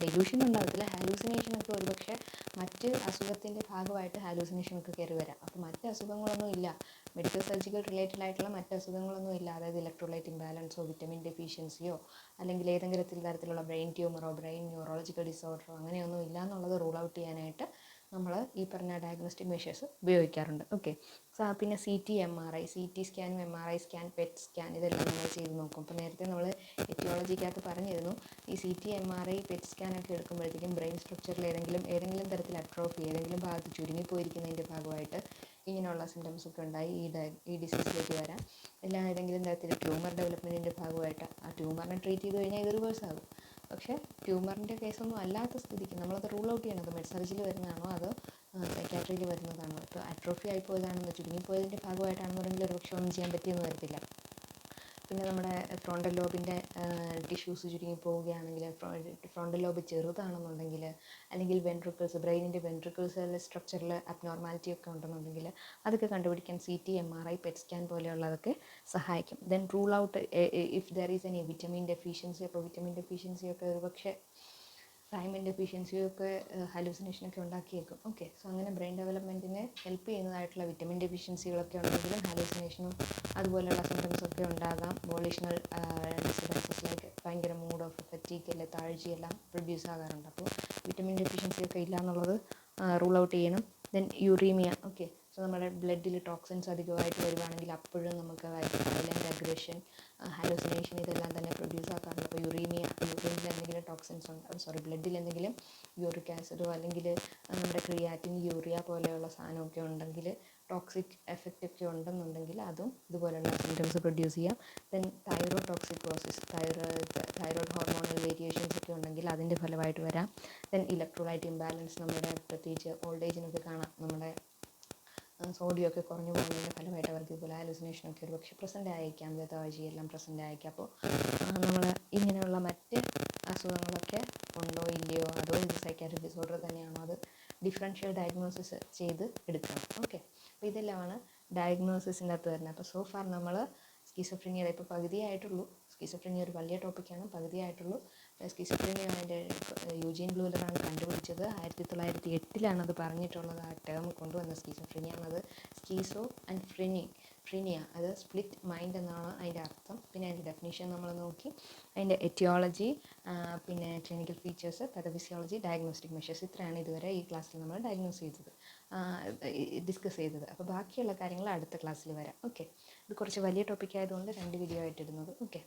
ഡെലൂഷൻ ഉണ്ടാകത്തില്ല, ഹാലൂസിനേഷനൊക്കെ ഒരുപക്ഷെ മറ്റ് അസുഖത്തിൻ്റെ ഭാഗമായിട്ട് ഹാലൂസിനേഷനൊക്കെ കയറി വരാം. അപ്പോൾ മറ്റ് അസുഖങ്ങളൊന്നും ഇല്ല, മെഡിക്കൽ സർജിക്കൽ റിലേറ്റഡ് ആയിട്ടുള്ള മറ്റ് അസുഖങ്ങളൊന്നും ഇല്ല, അതായത് ഇലക്ട്രോലൈറ്റ് ഇംബാലൻസോ വിറ്റമിൻ ഡെഫിഷ്യൻസിയോ അല്ലെങ്കിൽ ഏതെങ്കിലും തരത്തിലുള്ള ബ്രെയിൻ ട്യൂമറോ ബ്രെയിൻ ന്യൂറോളജിക്കൽ ഡിസോർഡറോ അങ്ങനെയൊന്നും ഇല്ല എന്നുള്ളത് റൂൾ ഔട്ട് ചെയ്യാനായിട്ട് നമ്മൾ ഈ പറഞ്ഞ ഡയഗ്നോസ്റ്റിക് മെഷേഴ്സ് ഉപയോഗിക്കാറുണ്ട്. ഓക്കെ, പിന്നെ CT MRI സ്കാനും MRI സ്കാൻ പെറ്റ് സ്കാൻ ഇതെല്ലാം നമ്മൾ ചെയ്ത് നോക്കും. അപ്പോൾ നേരത്തെ നമ്മൾ എറ്റിയോളജിക്കകത്ത് പറഞ്ഞിരുന്നു, ഈ CT MRI പെറ്റ് സ്കാനൊക്കെ എടുക്കുമ്പോഴത്തേക്കും ബ്രെയിൻ സ്ട്രക്ചറിൽ ഏതെങ്കിലും തരത്തിൽ അട്രോഫി, ഏതെങ്കിലും ഭാഗത്ത് ചുരുങ്ങിപ്പോയിരിക്കുന്നതിൻ്റെ ഭാഗമായിട്ട് ഇങ്ങനെയുള്ള സിംറ്റംസ് ഒക്കെ ഉണ്ടായി ഈ ഡിസീസിലേക്ക് വരാം. ഏതെങ്കിലും തരത്തിൽ ട്യൂമർ ഡെവലപ്മെൻറ്റിൻ്റെ ഭാഗമായിട്ട് ആ ട്യൂമറിനെ ട്രീറ്റ് ചെയ്ത് കഴിഞ്ഞാൽ ഇത് റിവേഴ്സ് ആകും. പക്ഷേ ട്യൂമറിൻ്റെ കേസൊന്നും അല്ലാത്ത സ്ഥിതിക്ക് നമ്മളത് റൂൾ ഔട്ട് ചെയ്യണം. അത് മെഡ് സർജിൽ വരുന്നതാണോ അതോ സൈക്കാട്രിയിൽ വരുന്നതാണോ. ഇപ്പോൾ അട്രോഫി ആയിപ്പോയതാണെന്ന് ചുരുങ്ങിപ്പോയതിൻ്റെ ഭാഗമായിട്ടാണെന്നുണ്ടെങ്കിൽ ഒരുപക്ഷെ ഒന്നും ചെയ്യാൻ പറ്റിയെന്ന് വരത്തില്ല. പിന്നെ നമ്മുടെ ഫ്രോണ്ടൽ ലോബിൻ്റെ ടിഷ്യൂസ് ചുരുങ്ങിപ്പോവുകയാണെങ്കിൽ, ഫ്രോണ്ടൽ ലോബ് ചെറുതാണെന്നുണ്ടെങ്കിൽ, അല്ലെങ്കിൽ ബ്രെയിനിൻ്റെ വെൻട്രിക്കിൾസിലെ സ്ട്രക്ചറിൽ അബ്നോർമാലിറ്റി ഒക്കെ ഉണ്ടെന്നുണ്ടെങ്കിൽ അതൊക്കെ കണ്ടുപിടിക്കാൻ CT MRI പെറ്റ് സ്കാൻ പോലെയുള്ളതൊക്കെ സഹായിക്കും. Then rule out if there is any vitamin deficiency. അപ്പോൾ വിറ്റമിൻ ഡെഫിഷ്യൻസിയൊക്കെ ഒരുപക്ഷെ തൈമിൻ ഡെഫിഷ്യൻസിയൊക്കെ ഹാലൂസിനേഷനൊക്കെ ഉണ്ടാക്കിയേക്കും. ഓക്കെ, സോ അങ്ങനെ ബ്രെയിൻ ഡെവലപ്മെൻറ്റിനെ ഹെൽപ്പ് ചെയ്യുന്നതായിട്ടുള്ള വിറ്റമിൻ ഡെഫിഷ്യൻസികളൊക്കെ ഉണ്ടെങ്കിലും ഹാലൂസിനേഷനും അതുപോലെയുള്ള സിംറ്റംസൊക്കെ ഉണ്ടാകാം. വോളിഷണൽ ഡിസ്റ്റർബൻസസ് ലൈക്ക് ഭയങ്കര മൂഡ് ഓഫ് ഫറ്റീഗ് ലെത്താഴ്ചയെല്ലാം പ്രൊഡ്യൂസ് ആകാറുണ്ട്. അപ്പോൾ വിറ്റമിൻ ഡെഫിഷ്യൻസിയൊക്കെ ഇല്ല എന്നുള്ളത് റൂൾ ഔട്ട് ചെയ്യണം. Then uraemia. ഓക്കെ, സോ നമ്മുടെ ബ്ലഡിൽ ടോക്സിൻസ് അധികമായിട്ട് വരുവാണെങ്കിൽ അപ്പോഴും നമുക്ക് വയലൻ്റ് അഗ്രഷൻ, ഹാലൂസിനേഷൻ ഇതെല്ലാം തന്നെ പ്രൊഡ്യൂസ് ആക്കാറുണ്ട്. അപ്പോൾ യൂറീനിൽ എന്തെങ്കിലും ടോക്സിൻസ് ഉണ്ട്, ബ്ലഡിൽ എന്തെങ്കിലും യൂറിക് ആസിഡോ അല്ലെങ്കിൽ നമ്മുടെ ക്രിയാറ്റിൻ, യൂറിയ പോലെയുള്ള സാധനമൊക്കെ ഉണ്ടെങ്കിൽ, ടോക്സിക് എഫക്റ്റ് ഒക്കെ ഉണ്ടെന്നുണ്ടെങ്കിൽ അതും ഇതുപോലെയുള്ള സിംറ്റംസ് പ്രൊഡ്യൂസ് ചെയ്യാം. Then thyrotoxicosis, thyroid hormonal variations ഒക്കെ ഉണ്ടെങ്കിൽ അതിൻ്റെ ഫലമായിട്ട് വരാം. ദെൻ ഇലക്ട്രോലൈറ്റ് ഇംബാലൻസ്, നമ്മുടെ പ്രത്യേകിച്ച് ഓൾഡ് ഏജിനൊക്കെ കാണാം, നമ്മുടെ സോഡിയം ഒക്കെ കുറഞ്ഞു പോകുന്നതിൻ്റെ ഫലമായിട്ട് അവർക്ക് ഇതുപോലെ ഹാലൂസിനേഷനൊക്കെ ഒരു പക്ഷേ പ്രസൻ്റ് ആയിരിക്കാം, ലെത്താഴ്ചയെല്ലാം പ്രസൻ്റ് ആയിരിക്കാം. അപ്പോൾ നമ്മൾ ഇങ്ങനെയുള്ള മറ്റ് അസുഖങ്ങളൊക്കെ ഉണ്ടോ ഇല്ലയോ, അതോ ഇത് സൈക്കാട്രിക് ഡിസോർഡർ തന്നെയാണോ, അത് ഡിഫറൻഷ്യൽ ഡയഗ്നോസിസ് ചെയ്ത് എടുക്കണം. ഓക്കെ, അപ്പോൾ ഇതെല്ലാമാണ് ഡയഗ്നോസിസിൻ്റെ അകത്ത് വരുന്നത്. അപ്പോൾ സോ ഫാർ നമ്മൾ സ്കിസോഫ്രീനിയയുടെ ഇപ്പോൾ പകുതിയായിട്ടുള്ളൂ. സ്കിസോഫ്രീനിയ ഒരു വലിയ ടോപ്പിക്കാണ്, പകുതിയായിട്ടുള്ളൂ. സ്കിസോഫ്രീനിയ അതിൻ്റെ യൂജീൻ ബ്ലൂലറാണ് കണ്ടുപിടിച്ചത്. 1908 അത് പറഞ്ഞിട്ടുള്ളത്. ആ ടേം കൊണ്ടുവന്ന സ്കിസോഫ്രീനിയ എന്നത് സ്കീസോ ആൻഡ് ഫ്രീനിയ, അത് സ്പ്ലിറ്റ് മൈൻഡ് എന്നാണ് അതിൻ്റെ അർത്ഥം. പിന്നെ അതിൻ്റെ ഡെഫിനിഷൻ നമ്മൾ നോക്കി, അതിൻ്റെ എറ്റിയോളജി, പിന്നെ clinical features, pathophysiology, diagnostic measures, ഇത്രയാണ് ഇതുവരെ ഈ ക്ലാസ്സിൽ നമ്മൾ ഡിസ്കസ് ചെയ്തത്. അപ്പോൾ ബാക്കിയുള്ള കാര്യങ്ങൾ അടുത്ത ക്ലാസ്സിൽ വരാം. ഓക്കെ, ഇത് കുറച്ച് വലിയ ടോപ്പിക് ആയതുകൊണ്ട് 2 വീഡിയോ ആയിട്ട് ഇടുന്നത്. ഓക്കെ.